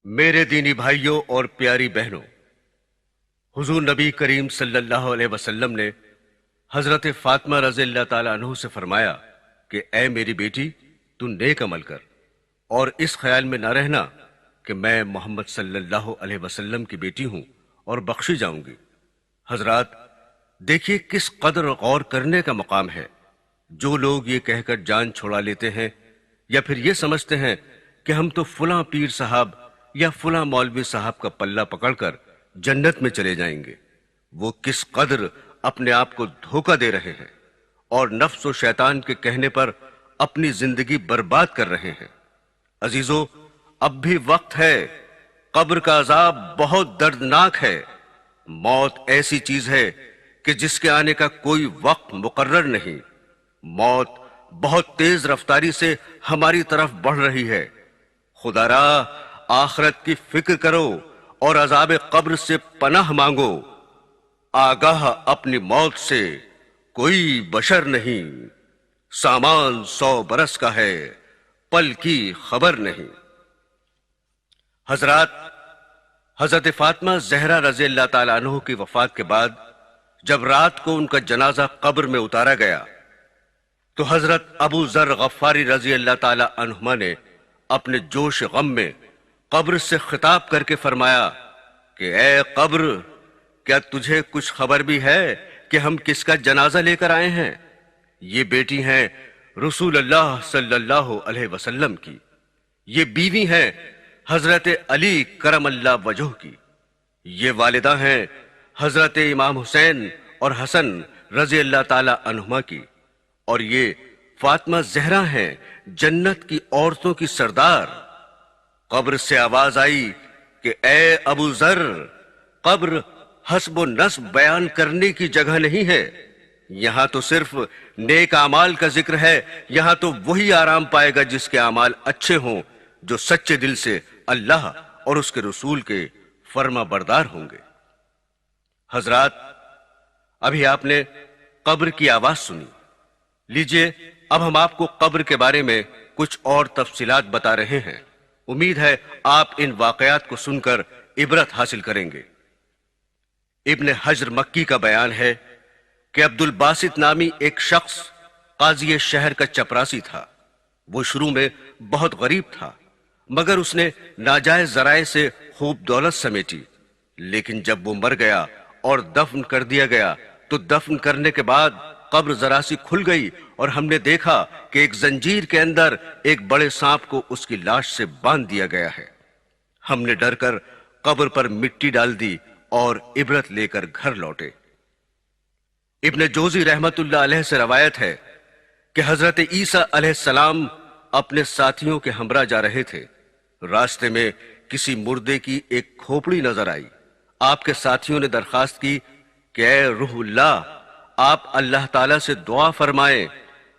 میرے دینی بھائیوں اور پیاری بہنوں، حضور نبی کریم صلی اللہ علیہ وسلم نے حضرت فاطمہ رضی اللہ تعالیٰ عنہ سے فرمایا کہ اے میری بیٹی، تو نیک عمل کر اور اس خیال میں نہ رہنا کہ میں محمد صلی اللہ علیہ وسلم کی بیٹی ہوں اور بخشی جاؤں گی۔ حضرات، دیکھیے کس قدر غور کرنے کا مقام ہے۔ جو لوگ یہ کہہ کر جان چھوڑا لیتے ہیں یا پھر یہ سمجھتے ہیں کہ ہم تو فلاں پیر صاحب یا فلاں مولوی صاحب کا پلہ پکڑ کر جنت میں چلے جائیں گے، وہ کس قدر اپنے آپ کو دھوکہ دے رہے ہیں اور نفس و شیطان کے کہنے پر اپنی زندگی برباد کر رہے ہیں۔ عزیزو، اب بھی وقت ہے، قبر کا عذاب بہت دردناک ہے۔ موت ایسی چیز ہے کہ جس کے آنے کا کوئی وقت مقرر نہیں۔ موت بہت تیز رفتاری سے ہماری طرف بڑھ رہی ہے۔ خدا را آخرت کی فکر کرو اور عذاب قبر سے پناہ مانگو۔ آگاہ اپنی موت سے کوئی بشر نہیں، سامان 100 برس کا ہے، پل کی خبر نہیں۔ حضرت فاطمہ زہرا رضی اللہ تعالیٰ عنہ کی وفات کے بعد جب رات کو ان کا جنازہ قبر میں اتارا گیا تو حضرت ابو ذر غفاری رضی اللہ تعالیٰ عنہما نے اپنے جوش غم میں قبر سے خطاب کر کے فرمایا کہ اے قبر، کیا تجھے کچھ خبر بھی ہے کہ ہم کس کا جنازہ لے کر آئے ہیں؟ یہ بیٹی ہیں رسول اللہ صلی اللہ علیہ وسلم کی، یہ بیوی ہیں حضرت علی کرم اللہ وجہ کی، یہ والدہ ہیں حضرت امام حسین اور حسن رضی اللہ تعالی عنہما کی، اور یہ فاطمہ زہرا ہیں جنت کی عورتوں کی سردار۔ قبر سے آواز آئی کہ اے ابو ذر، قبر حسب و نسب بیان کرنے کی جگہ نہیں ہے، یہاں تو صرف نیک اعمال کا ذکر ہے، یہاں تو وہی آرام پائے گا جس کے اعمال اچھے ہوں، جو سچے دل سے اللہ اور اس کے رسول کے فرما بردار ہوں گے۔ حضرات، ابھی آپ نے قبر کی آواز سنی، لیجئے اب ہم آپ کو قبر کے بارے میں کچھ اور تفصیلات بتا رہے ہیں۔ امید ہے آپ ان واقعات کو سن کر عبرت حاصل کریں گے۔ ابن حجر مکی کا بیان ہے کہ عبد الباسط نامی ایک شخص قاضی شہر کا چپراسی تھا۔ وہ شروع میں بہت غریب تھا، مگر اس نے ناجائز ذرائع سے خوب دولت سمیٹی، لیکن جب وہ مر گیا اور دفن کر دیا گیا تو دفن کرنے کے بعد قبر ذرا سی کھل گئی اور ہم نے دیکھا کہ ایک زنجیر کے اندر ایک بڑے سانپ کو اس کی لاش سے باندھ دیا گیا ہے۔ ہم نے ڈر کر قبر پر مٹی ڈال دی اور عبرت لے کر گھر لوٹے۔ ابن جوزی رحمت اللہ علیہ سے روایت ہے کہ حضرت عیسیٰ علیہ السلام اپنے ساتھیوں کے ہمراہ جا رہے تھے، راستے میں کسی مردے کی ایک کھوپڑی نظر آئی۔ آپ کے ساتھیوں نے درخواست کی کہ اے روح اللہ، آپ اللہ تعالیٰ سے دعا فرمائیں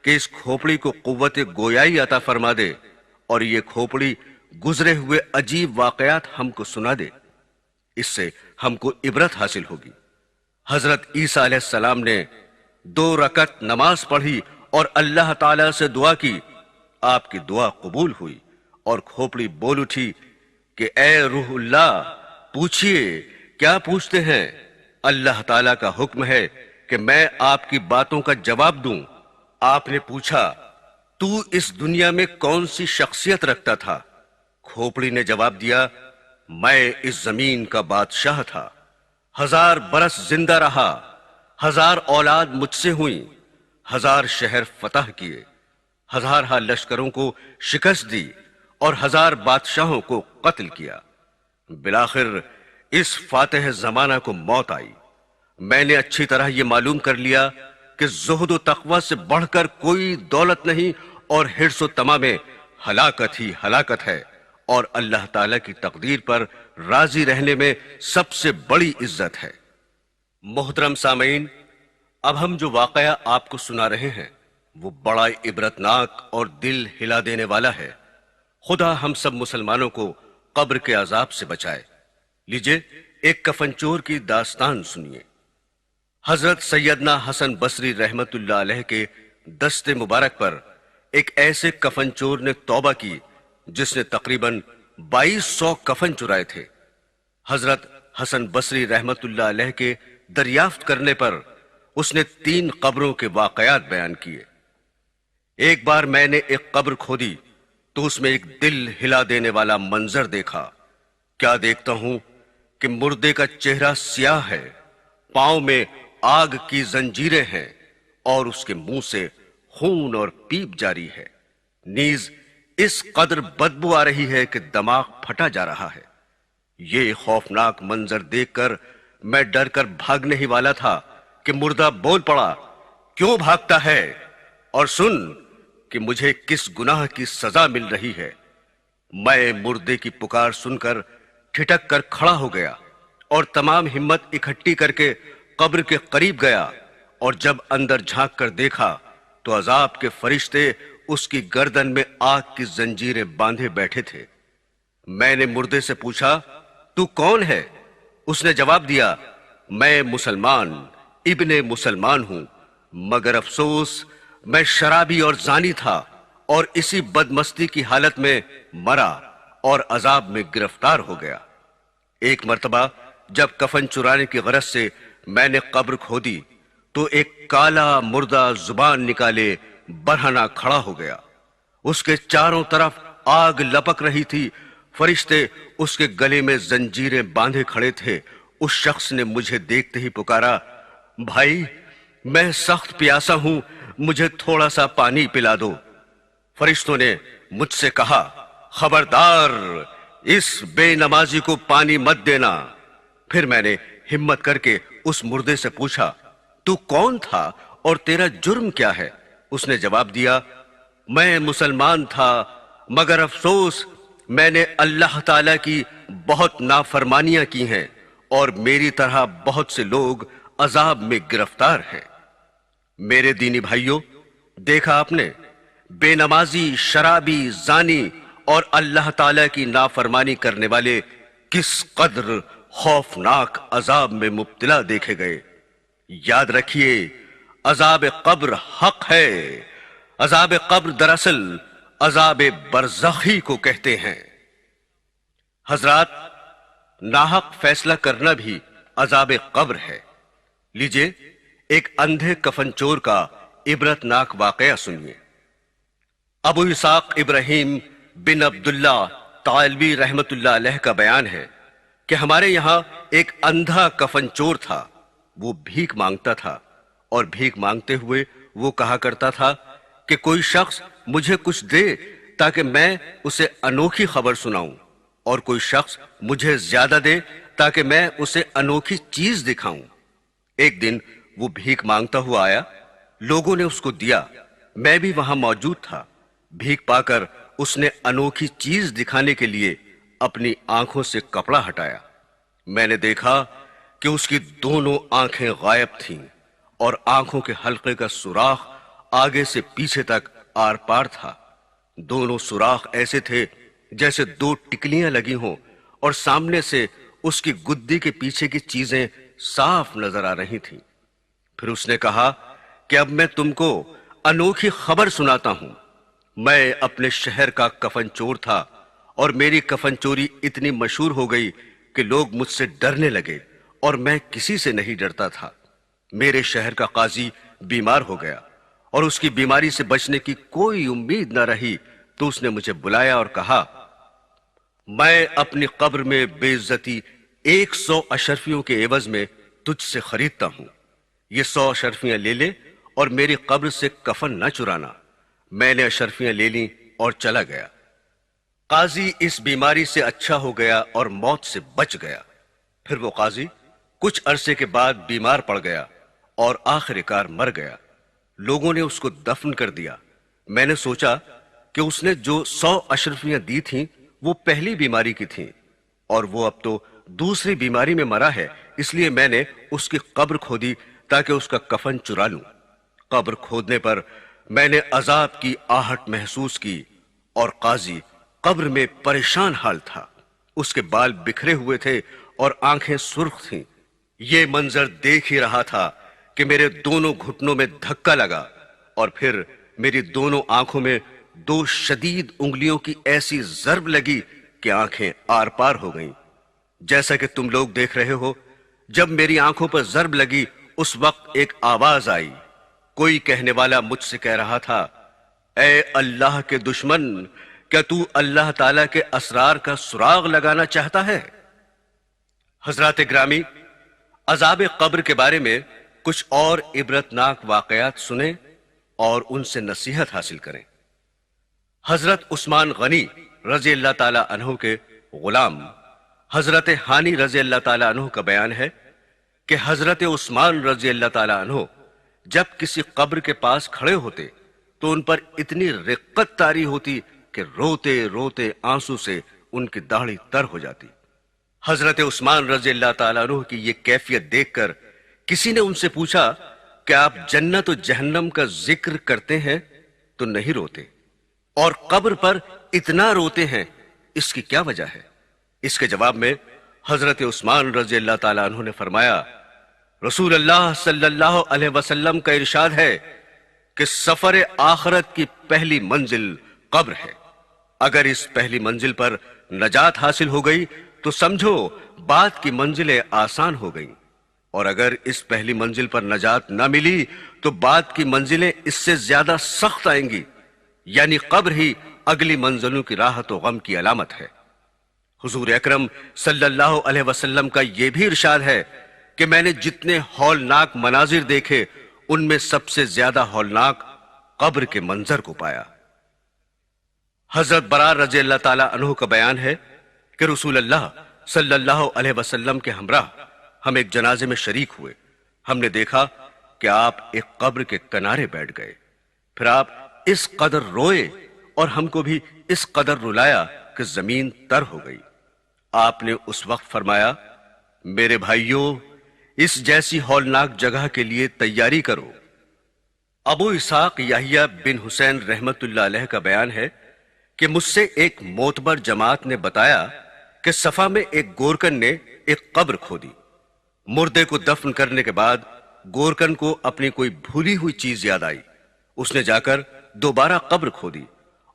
کہ اس کھوپڑی کو قوت گویائی عطا فرما دے اور یہ کھوپڑی گزرے ہوئے عجیب واقعات ہم کو سنا دے، اس سے ہم کو عبرت حاصل ہوگی۔ حضرت عیسیٰ علیہ السلام نے 2 رکعت نماز پڑھی اور اللہ تعالیٰ سے دعا کی۔ آپ کی دعا قبول ہوئی اور کھوپڑی بول اٹھی کہ اے روح اللہ، پوچھئے کیا پوچھتے ہیں؟ اللہ تعالیٰ کا حکم ہے کہ میں آپ کی باتوں کا جواب دوں۔ آپ نے پوچھا، تو اس دنیا میں کون سی شخصیت رکھتا تھا؟ کھوپڑی نے جواب دیا، میں اس زمین کا بادشاہ تھا، 1000 برس زندہ رہا، 1000 اولاد مجھ سے ہوئیں، 1000 شہر فتح کیے، 1000 لشکروں کو شکست دی اور 1000 بادشاہوں کو قتل کیا۔ بالآخر اس فاتح زمانہ کو موت آئی۔ میں نے اچھی طرح یہ معلوم کر لیا کہ زہد و تقوی سے بڑھ کر کوئی دولت نہیں اور حرص و طمع میں ہلاکت ہی ہلاکت ہے، اور اللہ تعالیٰ کی تقدیر پر راضی رہنے میں سب سے بڑی عزت ہے۔ محترم سامعین، اب ہم جو واقعہ آپ کو سنا رہے ہیں وہ بڑا عبرتناک اور دل ہلا دینے والا ہے۔ خدا ہم سب مسلمانوں کو قبر کے عذاب سے بچائے۔ لیجئے ایک کفن چور کی داستان سنیے۔ حضرت سیدنا حسن بصری رحمت اللہ علیہ کے دست مبارک پر ایک ایسے کفن چور نے توبہ کی جس نے تقریباً 2200 کفن چرائے تھے۔ حضرت حسن بصری رحمت اللہ علیہ کے دریافت کرنے پر اس نے 3 قبروں کے واقعات بیان کیے۔ ایک بار میں نے ایک قبر کھودی تو اس میں ایک دل ہلا دینے والا منظر دیکھا۔ کیا دیکھتا ہوں کہ مردے کا چہرہ سیاہ ہے، پاؤں میں آگ کی زنجیریں ہیں اور اس کے منہ سے خون اور پیپ جاری ہے، نیز اس قدر بدبو آ رہی ہے کہ دماغ پھٹا جا رہا ہے۔ یہ خوفناک منظر دیکھ کر میں ڈر کر بھاگنے ہی والا تھا کہ مردہ بول پڑا، کیوں بھاگتا ہے؟ اور سن کہ مجھے کس گناہ کی سزا مل رہی ہے۔ میں مردے کی پکار سن کر ٹھٹک کر کھڑا ہو گیا اور تمام ہمت اکٹھی کر کے قبر کے قریب گیا، اور جب اندر جھانک کر دیکھا تو عذاب کے فرشتے اس کی گردن میں آگ کی زنجیریں باندھے بیٹھے تھے۔ میں نے مردے سے پوچھا، تو کون ہے؟ اس نے جواب دیا، میں مسلمان ابن مسلمان ہوں، مگر افسوس میں شرابی اور زانی تھا اور اسی بدمستی کی حالت میں مرا اور عذاب میں گرفتار ہو گیا۔ ایک مرتبہ جب کفن چرانے کی غرض سے میں نے قبر کھودی تو ایک کالا مردہ زبان نکالے برہنہ کھڑا ہو گیا، اس کے چاروں طرف آگ لپک رہی تھی، فرشتے اس کے گلے میں زنجیریں باندھے کھڑے تھے۔ اس شخص نے مجھے دیکھتے ہی پکارا، بھائی میں سخت پیاسا ہوں، مجھے تھوڑا سا پانی پلا دو۔ فرشتوں نے مجھ سے کہا، خبردار اس بے نمازی کو پانی مت دینا۔ پھر میں نے ہمت کر کے اس مردے سے پوچھا، تو کون تھا اور تیرا جرم کیا ہے؟ اس نے جواب دیا، میں مسلمان تھا، مگر افسوس میں نے اللہ تعالی کی بہت نافرمانیاں کی ہیں اور میری طرح بہت سے لوگ عذاب میں گرفتار ہیں۔ میرے دینی بھائیوں، دیکھا آپ نے، بے نمازی، شرابی، زانی اور اللہ تعالی کی نافرمانی کرنے والے کس قدر خوفناک عذاب میں مبتلا دیکھے گئے۔ یاد رکھیے، عذاب قبر حق ہے۔ عذاب قبر دراصل عذاب برزخی کو کہتے ہیں۔ حضرات، ناحق فیصلہ کرنا بھی عذاب قبر ہے۔ لیجئے ایک اندھے کفن چور کا عبرتناک واقعہ سنیے۔ ابو اسحاق ابراہیم بن عبداللہ طالبی رحمت اللہ علیہ کا بیان ہے کہ ہمارے یہاں ایک اندھا کفن چور تھا۔ وہ بھیک مانگتا تھا اور بھیک مانگتے ہوئے وہ کہا کرتا تھا کہ کوئی شخص مجھے کچھ دے تاکہ میں اسے انوکھی خبر سناؤں، اور کوئی شخص مجھے زیادہ دے تاکہ میں اسے انوکھی چیز دکھاؤں۔ ایک دن وہ بھیک مانگتا ہوا آیا، لوگوں نے اس کو دیا، میں بھی وہاں موجود تھا۔ بھیک پا کر اس نے انوکھی چیز دکھانے کے لیے اپنی آنکھوں سے کپڑا ہٹایا۔ میں نے دیکھا کہ اس کی دونوں آنکھیں غائب تھیں اور آنکھوں کے حلقے کا سوراخ آگے سے پیچھے تک آر پار تھا۔ دونوں سوراخ ایسے تھے جیسے دو ٹکلیاں لگی ہوں، اور سامنے سے اس کی گدی کے پیچھے کی چیزیں صاف نظر آ رہی تھیں۔ پھر اس نے کہا کہ اب میں تم کو انوکھی خبر سناتا ہوں۔ میں اپنے شہر کا کفن چور تھا اور میری کفن چوری اتنی مشہور ہو گئی کہ لوگ مجھ سے ڈرنے لگے اور میں کسی سے نہیں ڈرتا تھا۔ میرے شہر کا قاضی بیمار ہو گیا اور اس کی بیماری سے بچنے کی کوئی امید نہ رہی، تو اس نے مجھے بلایا اور کہا، میں اپنی قبر میں بے عزتی 100 اشرفیوں کے عوض میں تجھ سے خریدتا ہوں۔ یہ 100 اشرفیاں لے لے اور میری قبر سے کفن نہ چرانا۔ میں نے اشرفیاں لے لیں اور چلا گیا۔ قاضی اس بیماری سے اچھا ہو گیا اور موت سے بچ گیا۔ پھر وہ قاضی کچھ عرصے کے بعد بیمار پڑ گیا اور آخر کار مر گیا۔ لوگوں نے اس کو دفن کر دیا۔ میں نے سوچا کہ اس نے جو 100 اشرفیاں دی تھیں وہ پہلی بیماری کی تھیں، اور وہ اب تو دوسری بیماری میں مرا ہے، اس لیے میں نے اس کی قبر کھودی تاکہ اس کا کفن چرا لوں۔ قبر کھودنے پر میں نے عذاب کی آہٹ محسوس کی، اور قاضی قبر میں پریشان حال تھا۔ اس کے بال بکھرے ہوئے تھے اور آنکھیں سرخ تھیں۔ یہ منظر دیکھ ہی رہا تھا کہ میرے دونوں گھٹنوں میں دھکا لگا، اور پھر میری دونوں آنکھوں میں 2 شدید انگلیوں کی ایسی ضرب لگی کہ آنکھیں آر پار ہو گئیں۔ جیسا کہ تم لوگ دیکھ رہے ہو، جب میری آنکھوں پر ضرب لگی اس وقت ایک آواز آئی۔ کوئی کہنے والا مجھ سے کہہ رہا تھا، اے اللہ کے دشمن، کیا تو اللہ تعالیٰ کے اسرار کا سراغ لگانا چاہتا ہے؟ حضرات گرامی، عذاب قبر کے بارے میں کچھ اور عبرتناک واقعات سنیں اور ان سے نصیحت حاصل کریں۔ حضرت عثمان غنی رضی اللہ تعالی عنہ کے غلام حضرت ہانی رضی اللہ تعالی عنہ کا بیان ہے کہ حضرت عثمان رضی اللہ تعالی عنہ جب کسی قبر کے پاس کھڑے ہوتے تو ان پر اتنی رقت طاری ہوتی کہ روتے روتے آنسو سے ان کی داڑھی تر ہو جاتی۔ حضرت عثمان رضی اللہ تعالیٰ عنہ کی یہ کیفیت دیکھ کر کسی نے ان سے پوچھا کہ آپ جنت و جہنم کا ذکر کرتے ہیں تو نہیں روتے، اور قبر پر اتنا روتے ہیں، اس کی کیا وجہ ہے؟ اس کے جواب میں حضرت عثمان رضی اللہ تعالیٰ عنہ نے فرمایا، رسول اللہ صلی اللہ علیہ وسلم کا ارشاد ہے کہ سفر آخرت کی پہلی منزل قبر ہے۔ اگر اس پہلی منزل پر نجات حاصل ہو گئی تو سمجھو بعد کی منزلیں آسان ہو گئیں، اور اگر اس پہلی منزل پر نجات نہ ملی تو بعد کی منزلیں اس سے زیادہ سخت آئیں گی، یعنی قبر ہی اگلی منزلوں کی راحت و غم کی علامت ہے۔ حضور اکرم صلی اللہ علیہ وسلم کا یہ بھی ارشاد ہے کہ میں نے جتنے ہولناک مناظر دیکھے ان میں سب سے زیادہ ہولناک قبر کے منظر کو پایا۔ حضرت برار رضی اللہ تعالی عنہ کا بیان ہے کہ رسول اللہ صلی اللہ علیہ وسلم کے ہمراہ ہم ایک جنازے میں شریک ہوئے۔ ہم نے دیکھا کہ آپ ایک قبر کے کنارے بیٹھ گئے، پھر آپ اس قدر روئے اور ہم کو بھی اس قدر رلایا کہ زمین تر ہو گئی۔ آپ نے اس وقت فرمایا، میرے بھائیوں، اس جیسی ہولناک جگہ کے لیے تیاری کرو۔ ابو اسحاق یحییٰ بن حسین رحمت اللہ علیہ کا بیان ہے کہ مجھ سے ایک معتبر جماعت نے بتایا کہ صفا میں ایک گورکن نے ایک قبر کھودی۔ مردے کو دفن کرنے کے بعد گورکن کو اپنی کوئی بھولی ہوئی چیز یاد آئی۔ اس نے جا کر دوبارہ قبر کھودی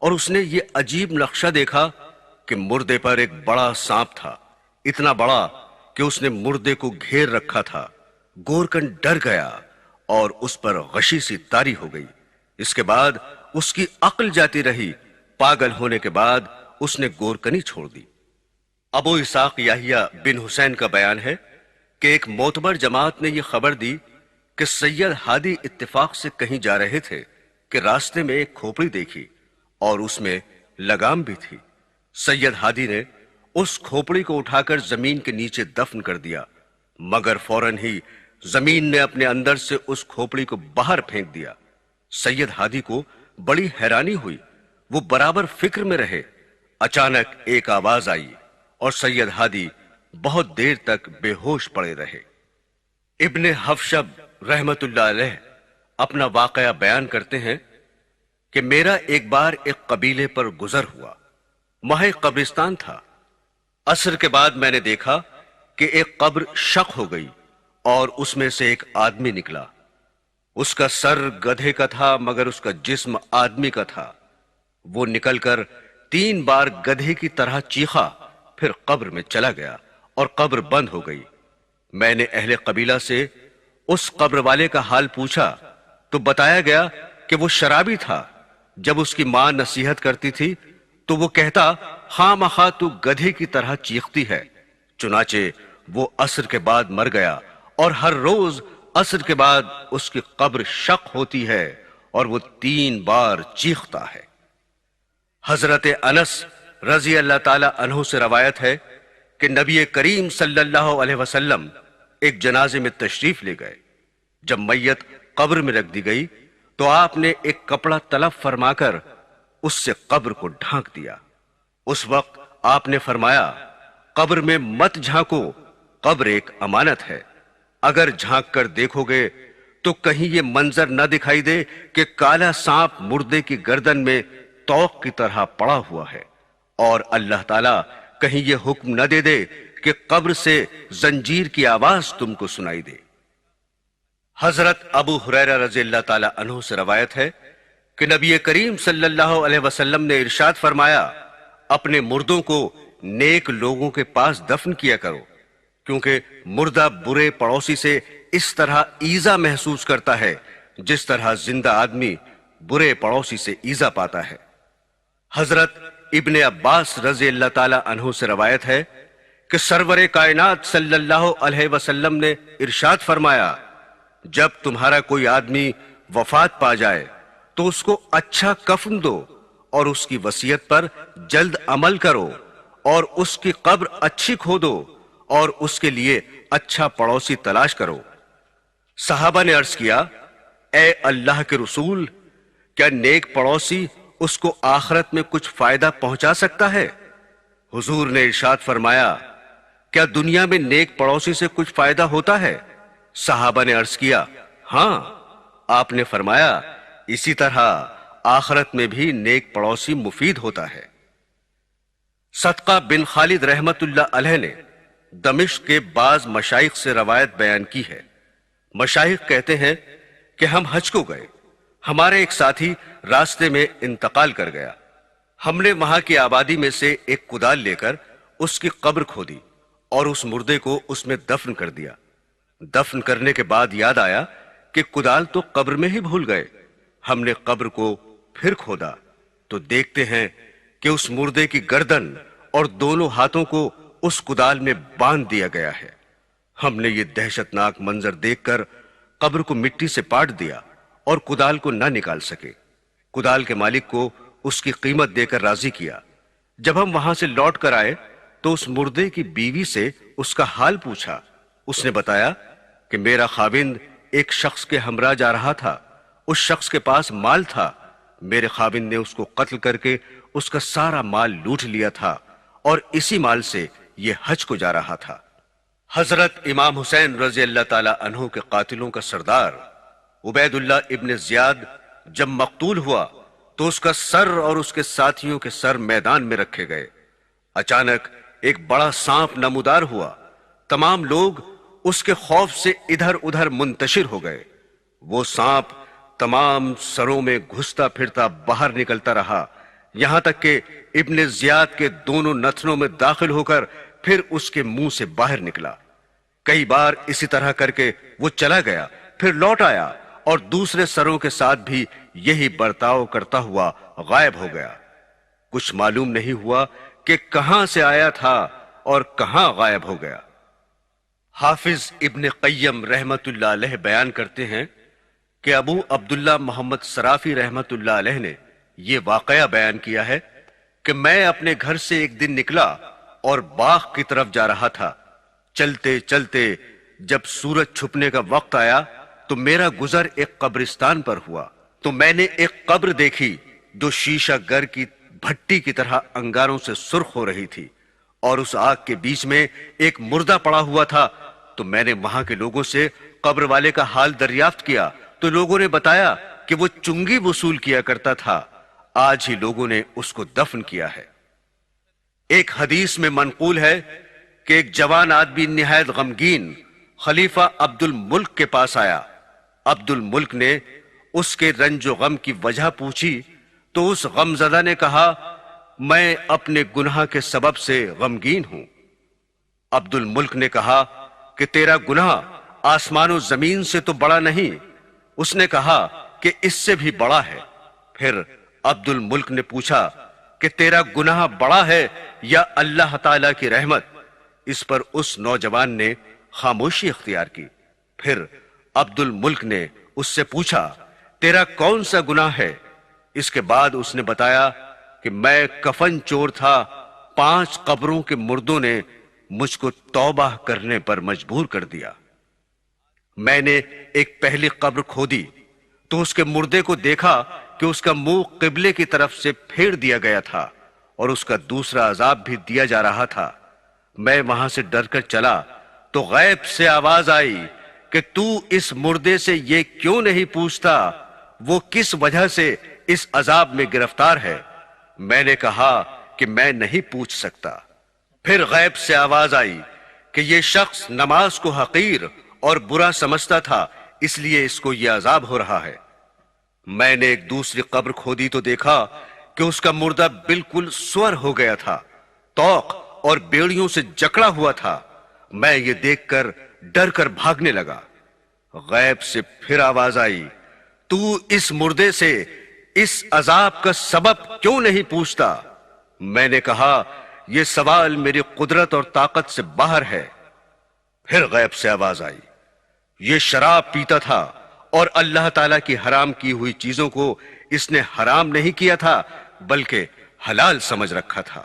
اور اس نے یہ عجیب نقشہ دیکھا کہ مردے پر ایک بڑا سانپ تھا، اتنا بڑا کہ اس نے مردے کو گھیر رکھا تھا۔ گورکن ڈر گیا اور اس پر غشی سی طاری ہو گئی۔ اس کے بعد اس کی عقل جاتی رہی۔ پاگل ہونے کے بعد اس نے گورکنی چھوڑ دی۔ ابو اسحاق یحییٰ بن حسین کا بیان ہے کہ ایک معتبر جماعت نے یہ خبر دی کہ سید ہادی اتفاق سے کہیں جا رہے تھے کہ راستے میں ایک کھوپڑی دیکھی اور اس میں لگام بھی تھی۔ سید ہادی نے اس کھوپڑی کو اٹھا کر زمین کے نیچے دفن کر دیا، مگر فوراً ہی زمین نے اپنے اندر سے اس کھوپڑی کو باہر پھینک دیا۔ سید ہادی کو بڑی حیرانی ہوئی، وہ برابر فکر میں رہے۔ اچانک ایک آواز آئی اور سید ہادی بہت دیر تک بے ہوش پڑے رہے۔ ابن حفشب رحمت اللہ علیہ اپنا واقعہ بیان کرتے ہیں کہ میرا ایک بار ایک قبیلے پر گزر ہوا، وہاں ایک قبرستان تھا۔ عصر کے بعد میں نے دیکھا کہ ایک قبر شق ہو گئی اور اس میں سے ایک آدمی نکلا۔ اس کا سر گدھے کا تھا مگر اس کا جسم آدمی کا تھا۔ وہ نکل کر 3 بار گدھے کی طرح چیخا، پھر قبر میں چلا گیا اور قبر بند ہو گئی۔ میں نے اہل قبیلہ سے اس قبر والے کا حال پوچھا تو بتایا گیا کہ وہ شرابی تھا۔ جب اس کی ماں نصیحت کرتی تھی تو وہ کہتا، خواہ مخواہ تو گدھے کی طرح چیختی ہے۔ چنانچہ وہ عصر کے بعد مر گیا اور ہر روز عصر کے بعد اس کی قبر شق ہوتی ہے اور وہ 3 بار چیختا ہے۔ حضرت انس رضی اللہ تعالی عنہ سے روایت ہے کہ نبی کریم صلی اللہ علیہ وسلم ایک جنازے میں تشریف لے گئے۔ جب میت قبر میں رکھ دی گئی تو آپ نے ایک کپڑا طلب فرما کر اس سے قبر کو ڈھانک دیا۔ اس وقت آپ نے فرمایا، قبر میں مت جھانکو، قبر ایک امانت ہے۔ اگر جھانک کر دیکھو گے تو کہیں یہ منظر نہ دکھائی دے کہ کالا سانپ مردے کی گردن میں توق کی طرح پڑا ہوا ہے، اور اللہ تعالیٰ کہیں یہ حکم نہ دے دے کہ قبر سے زنجیر کی آواز تم کو سنائی دے۔ حضرت ابو ہریرہ رضی اللہ تعالی عنہ سے روایت ہے کہ نبی کریم صلی اللہ علیہ وسلم نے ارشاد فرمایا، اپنے مردوں کو نیک لوگوں کے پاس دفن کیا کرو، کیونکہ مردہ برے پڑوسی سے اس طرح ایذا محسوس کرتا ہے جس طرح زندہ آدمی برے پڑوسی سے ایذا پاتا ہے۔ حضرت ابن عباس رضی اللہ تعالی عنہ سے روایت ہے کہ سرور کائنات صلی اللہ علیہ وسلم نے ارشاد فرمایا، جب تمہارا کوئی آدمی وفات پا جائے تو اس کو اچھا کفن دو اور اس کی وصیت پر جلد عمل کرو اور اس کی قبر اچھی کھودو اور اس کے لیے اچھا پڑوسی تلاش کرو۔ صحابہ نے عرض کیا، اے اللہ کے رسول، کیا نیک پڑوسی اس کو آخرت میں کچھ فائدہ پہنچا سکتا ہے؟ حضور نے ارشاد فرمایا، کیا دنیا میں نیک پڑوسی سے کچھ فائدہ ہوتا ہے؟ صحابہ نے عرض کیا، ہاں۔ آپ نے فرمایا، اسی طرح آخرت میں بھی نیک پڑوسی مفید ہوتا ہے۔ صدقہ بن خالد رحمت اللہ علیہ نے دمشق کے بعض مشائخ سے روایت بیان کی ہے۔ مشائخ کہتے ہیں کہ ہم حج کو گئے، ہمارے ایک ساتھی راستے میں انتقال کر گیا۔ ہم نے وہاں کی آبادی میں سے ایک کدال لے کر اس کی قبر کھودی اور اس مردے کو اس میں دفن کر دیا۔ دفن کرنے کے بعد یاد آیا کہ کدال تو قبر میں ہی بھول گئے۔ ہم نے قبر کو پھر کھودا تو دیکھتے ہیں کہ اس مردے کی گردن اور دونوں ہاتھوں کو اس کدال میں باندھ دیا گیا ہے۔ ہم نے یہ دہشتناک منظر دیکھ کر قبر کو مٹی سے پاٹ دیا اور کدال کو نہ نکال سکے۔ کدال کے مالک کو اس کی قیمت دے کر راضی کیا۔ جب ہم وہاں سے لوٹ کر آئے تو اس مردے کی بیوی سے اس کا حال پوچھا۔ اس نے بتایا کہ میرا خاوند ایک شخص کے ہمراہ جا رہا تھا، اس شخص کے پاس مال تھا، میرے خاوند نے اس کو قتل کر کے اس کا سارا مال لوٹ لیا تھا اور اسی مال سے یہ حج کو جا رہا تھا۔ حضرت امام حسین رضی اللہ تعالی عنہ کے قاتلوں کا سردار عبید اللہ ابن زیاد جب مقتول ہوا تو اس کا سر اور اس کے ساتھیوں کے سر میدان میں رکھے گئے۔ اچانک ایک بڑا سانپ نمودار ہوا، تمام لوگ اس کے خوف سے ادھر ادھر منتشر ہو گئے۔ وہ سانپ تمام سروں میں گھستا پھرتا باہر نکلتا رہا، یہاں تک کہ ابن زیاد کے دونوں نتنوں میں داخل ہو کر پھر اس کے منہ سے باہر نکلا۔ کئی بار اسی طرح کر کے وہ چلا گیا، پھر لوٹ آیا اور دوسرے سروں کے ساتھ بھی یہی برتاؤ کرتا ہوا غائب ہو گیا۔ کچھ معلوم نہیں ہوا کہ کہاں سے آیا تھا اور کہاں غائب ہو گیا۔ حافظ ابن قیم رحمت اللہ علیہ بیان کرتے ہیں کہ ابو عبداللہ محمد صرافی رحمت اللہ علیہ نے یہ واقعہ بیان کیا ہے کہ میں اپنے گھر سے ایک دن نکلا اور باغ کی طرف جا رہا تھا۔ چلتے چلتے جب سورج چھپنے کا وقت آیا تو میرا گزر ایک قبرستان پر ہوا، تو میں نے ایک قبر دیکھی جو شیشہ گر کی بھٹی کی طرح انگاروں سے سرخ ہو رہی تھی، اور اس آگ کے بیچ میں ایک مردہ پڑا ہوا تھا۔ تو میں نے وہاں کے لوگوں سے قبر والے کا حال دریافت کیا تو لوگوں نے بتایا کہ وہ چنگی وصول کیا کرتا تھا، آج ہی لوگوں نے اس کو دفن کیا ہے۔ ایک حدیث میں منقول ہے کہ ایک جوان آدمی نہایت غمگین خلیفہ عبد الملک کے پاس آیا۔ عبد الملک نے اس کے رنج و غم کی وجہ پوچھی تو اس غمزدہ نے کہا، میں اپنے گناہ کے سبب سے غمگین ہوں۔ عبد الملک نے کہا کہ تیرا گناہ آسمان و زمین سے تو بڑا نہیں۔ اس نے کہا کہ اس سے بھی بڑا ہے۔ پھر عبد الملک نے پوچھا کہ تیرا گناہ بڑا ہے یا اللہ تعالی کی رحمت؟ اس پر اس نوجوان نے خاموشی اختیار کی۔ پھر عبد الملک نے اس سے پوچھا، تیرا کون سا گناہ ہے؟ اس کے بعد اس نے بتایا کہ میں کفن چور تھا، 5 قبروں کے مردوں نے مجھ کو توبہ کرنے پر مجبور کر دیا۔ میں نے ایک پہلی قبر کھودی تو اس کے مردے کو دیکھا کہ اس کا منہ قبلے کی طرف سے پھیر دیا گیا تھا اور اس کا دوسرا عذاب بھی دیا جا رہا تھا۔ میں وہاں سے ڈر کر چلا تو غیب سے آواز آئی کہ تو اس مردے سے یہ کیوں نہیں پوچھتا وہ کس وجہ سے اس عذاب میں گرفتار ہے؟ میں نے کہا کہ میں نہیں پوچھ سکتا۔ پھر غیب سے آواز آئی کہ یہ شخص نماز کو حقیر اور برا سمجھتا تھا، اس لیے اس کو یہ عذاب ہو رہا ہے۔ میں نے ایک دوسری قبر کھودی تو دیکھا کہ اس کا مردہ بالکل سور ہو گیا تھا، توق اور بیڑیوں سے جکڑا ہوا تھا۔ میں یہ دیکھ کر ڈر کر بھاگنے لگا۔ غیب سے پھر آواز آئی، تو اس مردے سے اس عذاب کا سبب کیوں نہیں پوچھتا؟ میں نے کہا یہ سوال میری قدرت اور طاقت سے باہر ہے۔ پھر غیب سے آواز آئی، یہ شراب پیتا تھا اور اللہ تعالیٰ کی حرام کی ہوئی چیزوں کو اس نے حرام نہیں کیا تھا بلکہ حلال سمجھ رکھا تھا۔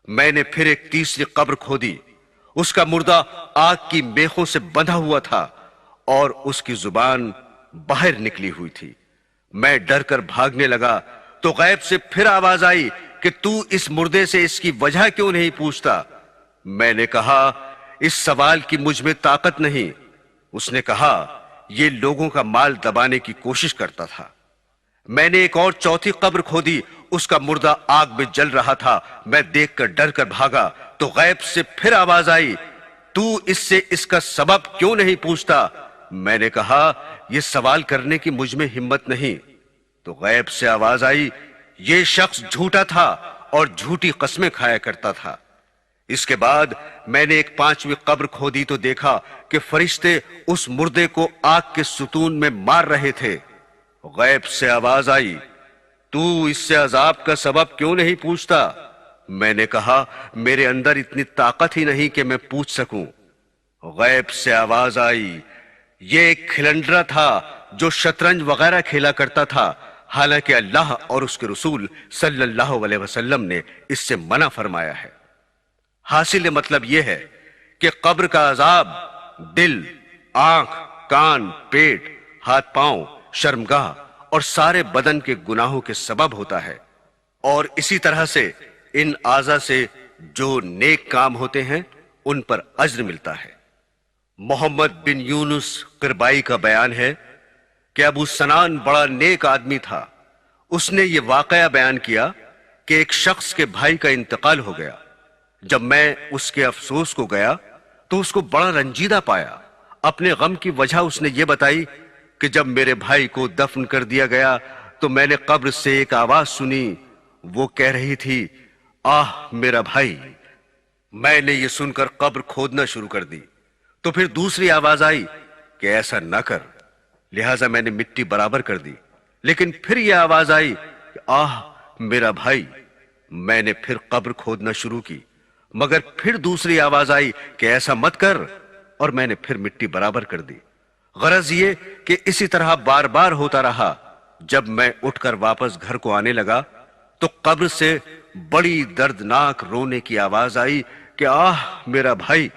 میں نے پھر ایک تیسری قبر کھودی، اس کا مردہ آگ کی میخوں سے بندھا ہوا تھا اور اس کی زبان باہر نکلی ہوئی تھی۔ میں ڈر کر بھاگنے لگا تو غیب سے پھر آواز آئی کہ تو اس مردے سے اس کی وجہ کیوں نہیں پوچھتا؟ میں نے کہا اس سوال کی مجھ میں طاقت نہیں۔ اس نے کہا یہ لوگوں کا مال دبانے کی کوشش کرتا تھا۔ میں نے ایک اور چوتھی قبر کھودی، اس کا مردہ آگ میں جل رہا تھا۔ میں دیکھ کر ڈر کر بھاگا تو غیب سے پھر آواز آئی تو اس سے اس کا سبب کیوں نہیں پوچھتا؟ میں نے کہا یہ سوال کرنے کی مجھ میں ہمت نہیں۔ تو غیب سے آواز آئی یہ شخص جھوٹا تھا اور جھوٹی قسمیں کھایا کرتا تھا۔ اس کے بعد میں نے ایک پانچویں قبر کھودی تو دیکھا کہ فرشتے اس مردے کو آگ کے ستون میں مار رہے تھے۔ غیب سے آواز آئی تو اس سے عذاب کا سبب کیوں نہیں پوچھتا؟ میں نے کہا میرے اندر اتنی طاقت ہی نہیں کہ میں پوچھ سکوں۔ غیب سے آواز آئی یہ ایک کھلنڈرا تھا جو شطرنج وغیرہ کھیلا کرتا تھا، حالانکہ اللہ اور اس کے رسول صلی اللہ علیہ وسلم نے اس سے منع فرمایا ہے۔ حاصل مطلب یہ ہے کہ قبر کا عذاب دل، آنکھ، کان، پیٹ، ہاتھ پاؤں، شرمگاہ اور سارے بدن کے گناہوں کے سبب ہوتا ہے، اور اسی طرح سے ان اعضاء سے جو نیک کام ہوتے ہیں ان پر اجر ملتا ہے۔ محمد بن یونس قربائی کا بیان ہے کہ ابو سنان بڑا نیک آدمی تھا۔ اس نے یہ واقعہ بیان کیا کہ ایک شخص کے بھائی کا انتقال ہو گیا۔ جب میں اس کے افسوس کو گیا تو اس کو بڑا رنجیدہ پایا۔ اپنے غم کی وجہ اس نے یہ بتائی کہ جب میرے بھائی کو دفن کر دیا گیا تو میں نے قبر سے ایک آواز سنی، وہ کہہ رہی تھی آہ میرا بھائی۔ میں نے یہ سن کر قبر کھودنا شروع کر دی تو پھر دوسری آواز آئی کہ ایسا نہ کر، لہٰذا میں نے مٹی برابر کر دی۔ لیکن پھر یہ آواز آئی کہ آہ میرا بھائی۔ میں نے پھر قبر کھودنا شروع کی، مگر پھر دوسری آواز آئی کہ ایسا مت کر، اور میں نے پھر مٹی برابر کر دی۔ غرض یہ کہ اسی طرح بار بار ہوتا رہا۔ جب میں اٹھ کر واپس گھر کو آنے لگا تو قبر سے بڑی دردناک رونے کی آواز آئی کہ آہ میرا بھائی۔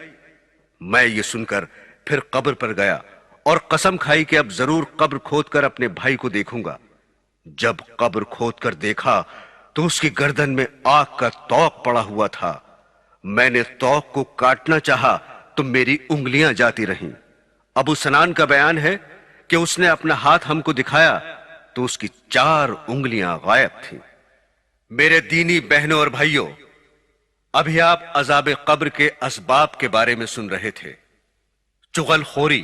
میں یہ سن کر پھر قبر پر گیا اور قسم کھائی کہ اب ضرور قبر کھود کر اپنے بھائی کو دیکھوں گا۔ جب قبر کھود کر دیکھا تو اس کی گردن میں آگ کا توق پڑا ہوا تھا۔ میں نے توق کو کاٹنا چاہا تو میری انگلیاں جاتی رہیں۔ ابو سنان کا بیان ہے کہ اس نے اپنا ہاتھ ہم کو دکھایا تو اس کی 4 انگلیاں غائب تھیں۔ میرے دینی بہنوں اور بھائیوں، ابھی آپ عذاب قبر کے اسباب کے بارے میں سن رہے تھے۔ چغل خوری،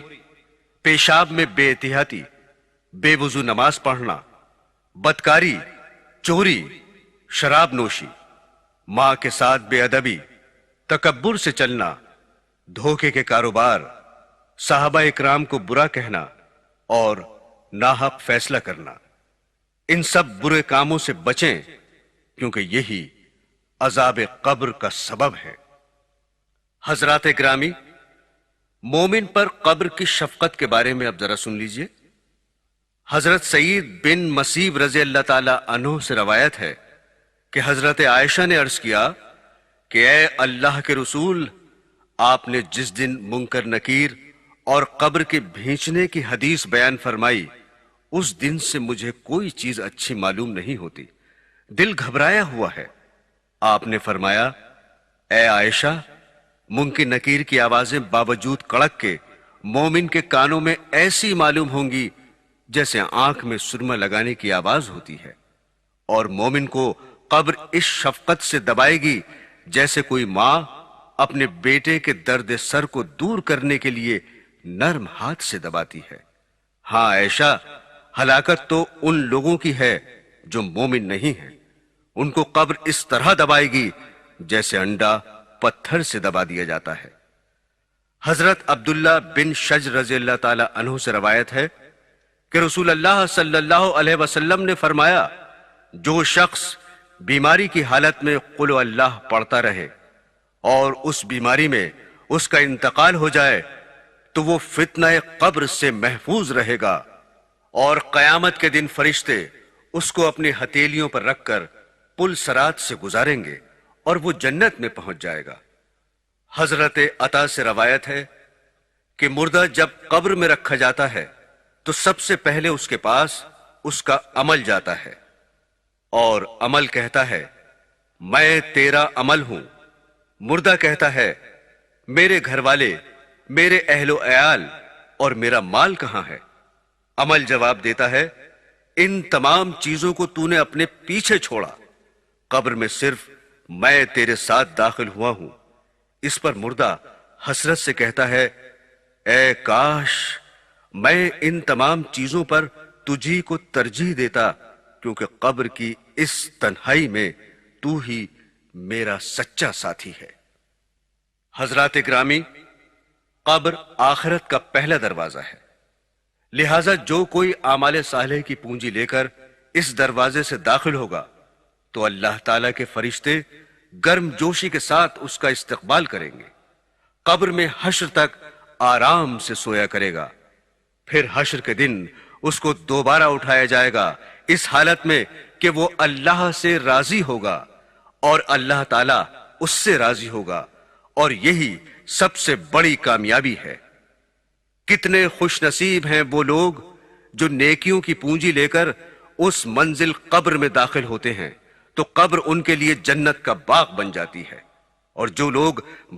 پیشاب میں بے احتیاطی، بے وضو نماز پڑھنا، بدکاری، چوری، شراب نوشی، ماں کے ساتھ بے ادبی، تکبر سے چلنا، دھوکے کے کاروبار، صحابہ اکرام کو برا کہنا اور ناحق فیصلہ کرنا، ان سب برے کاموں سے بچیں کیونکہ یہی عذاب قبر کا سبب ہے۔ حضرات گرامی، مومن پر قبر کی شفقت کے بارے میں اب ذرا سن لیجئے۔ حضرت سعید بن مسیب رضی اللہ تعالی عنہ سے روایت ہے کہ حضرت عائشہ نے عرض کیا کہ اے اللہ کے رسول، آپ نے جس دن منکر نکیر اور قبر کے بھینچنے کی حدیث بیان فرمائی، اس دن سے مجھے کوئی چیز اچھی معلوم نہیں ہوتی، دل گھبرایا ہوا ہے۔ آپ نے فرمایا اے عائشہ، منکر نکیر کی آوازیں باوجود کڑک کے مومن کے کانوں میں ایسی معلوم ہوں گی جیسے آنکھ میں سرما لگانے کی آواز ہوتی ہے، اور مومن کو قبر اس شفقت سے دبائے گی جیسے کوئی ماں اپنے بیٹے کے درد سر کو دور کرنے کے لیے نرم ہاتھ سے دباتی ہے۔ ہاں عائشہ، ہلاکت تو ان لوگوں کی ہے جو مومن نہیں ہیں، ان کو قبر اس طرح دبائے گی جیسے انڈا پتھر سے دبا دیا جاتا ہے۔ حضرت عبداللہ بن شجر رضی اللہ تعالی عنہ سے روایت ہے کہ رسول اللہ صلی اللہ علیہ وسلم نے فرمایا، جو شخص بیماری کی حالت میں قل اللہ پڑھتا رہے اور اس بیماری میں اس کا انتقال ہو جائے تو وہ فتنہ قبر سے محفوظ رہے گا، اور قیامت کے دن فرشتے اس کو اپنی ہتھیلیوں پر رکھ کر پل صراط سے گزاریں گے اور وہ جنت میں پہنچ جائے گا۔ حضرت عطا سے روایت ہے کہ مردہ جب قبر میں رکھا جاتا ہے تو سب سے پہلے اس کے پاس اس کا عمل جاتا ہے، اور عمل کہتا ہے میں تیرا عمل ہوں۔ مردہ کہتا ہے میرے گھر والے، میرے اہل و عیال اور میرا مال کہاں ہے؟ عمل جواب دیتا ہے ان تمام چیزوں کو تو نے اپنے پیچھے چھوڑا، قبر میں صرف میں تیرے ساتھ داخل ہوا ہوں۔ اس پر مردہ حسرت سے کہتا ہے اے کاش میں ان تمام چیزوں پر تجھی کو ترجیح دیتا، کیونکہ قبر کی اس تنہائی میں تو ہی میرا سچا ساتھی ہے۔ حضرات گرامی، قبر آخرت کا پہلا دروازہ ہے، لہذا جو کوئی اعمال صالح کی پونجی لے کر اس دروازے سے داخل ہوگا تو اللہ تعالیٰ کے فرشتے گرم جوشی کے ساتھ اس کا استقبال کریں گے۔ قبر میں حشر تک آرام سے سویا کرے گا، پھر حشر کے دن اس کو دوبارہ اٹھایا جائے گا اس حالت میں کہ وہ اللہ سے راضی ہوگا اور اللہ تعالیٰ اس سے راضی ہوگا، اور یہی سب سے بڑی کامیابی ہے۔ کتنے خوش نصیب ہیں وہ لوگ جو نیکیوں کی پونجی لے کر اس منزل قبر میں داخل ہوتے ہیں تو قبر ان کے لیے جنت کا باغ بن جاتی ہے، اور جو لوگ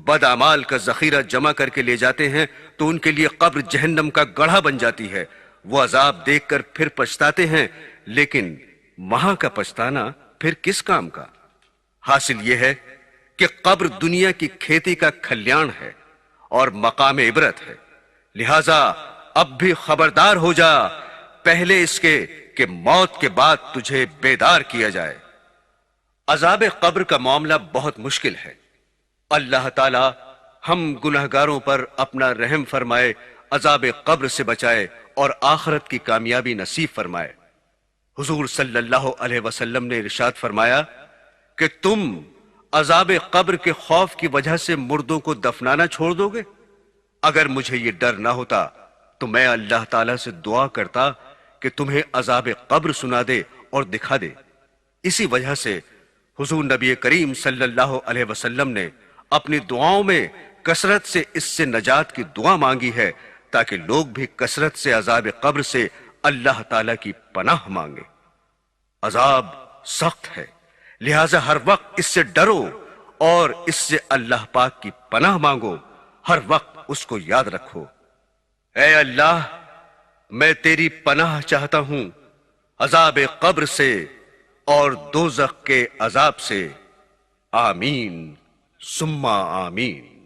بد اعمال کا ذخیرہ جمع کر کے لے جاتے ہیں تو ان کے لیے قبر جہنم کا گڑھا بن جاتی ہے۔ وہ عذاب دیکھ کر پھر پچھتاتے ہیں، لیکن وہاں کا پچھتانا پھر کس کام کا؟ حاصل یہ ہے کہ قبر دنیا کی کھیتی کا کھلیان ہے اور مقام عبرت ہے، لہذا اب بھی خبردار ہو جا پہلے اس کے کہ موت کے بعد تجھے بیدار کیا جائے۔ عذاب قبر کا معاملہ بہت مشکل ہے۔ اللہ تعالی ہم گنہگاروں پر اپنا رحم فرمائے، عذاب قبر سے بچائے اور آخرت کی کامیابی نصیب فرمائے۔ حضور صلی اللہ علیہ وسلم نے ارشاد فرمایا کہ تم عذاب قبر کے خوف کی وجہ سے مردوں کو دفنانا چھوڑ دو گے؟ اگر مجھے یہ ڈر نہ ہوتا تو میں اللہ تعالیٰ سے دعا کرتا کہ تمہیں عذاب قبر سنا دے اور دکھا دے۔ اسی وجہ سے حضور نبی کریم صلی اللہ علیہ وسلم نے اپنی دعاؤں میں کثرت سے اس سے نجات کی دعا مانگی ہے تاکہ لوگ بھی کثرت سے عذاب قبر سے اللہ تعالیٰ کی پناہ مانگے۔ عذاب سخت ہے، لہذا ہر وقت اس سے ڈرو اور اس سے اللہ پاک کی پناہ مانگو، ہر وقت اس کو یاد رکھو۔ اے اللہ، میں تیری پناہ چاہتا ہوں عذاب قبر سے اور دوزخ کے عذاب سے۔ آمین ثم آمین۔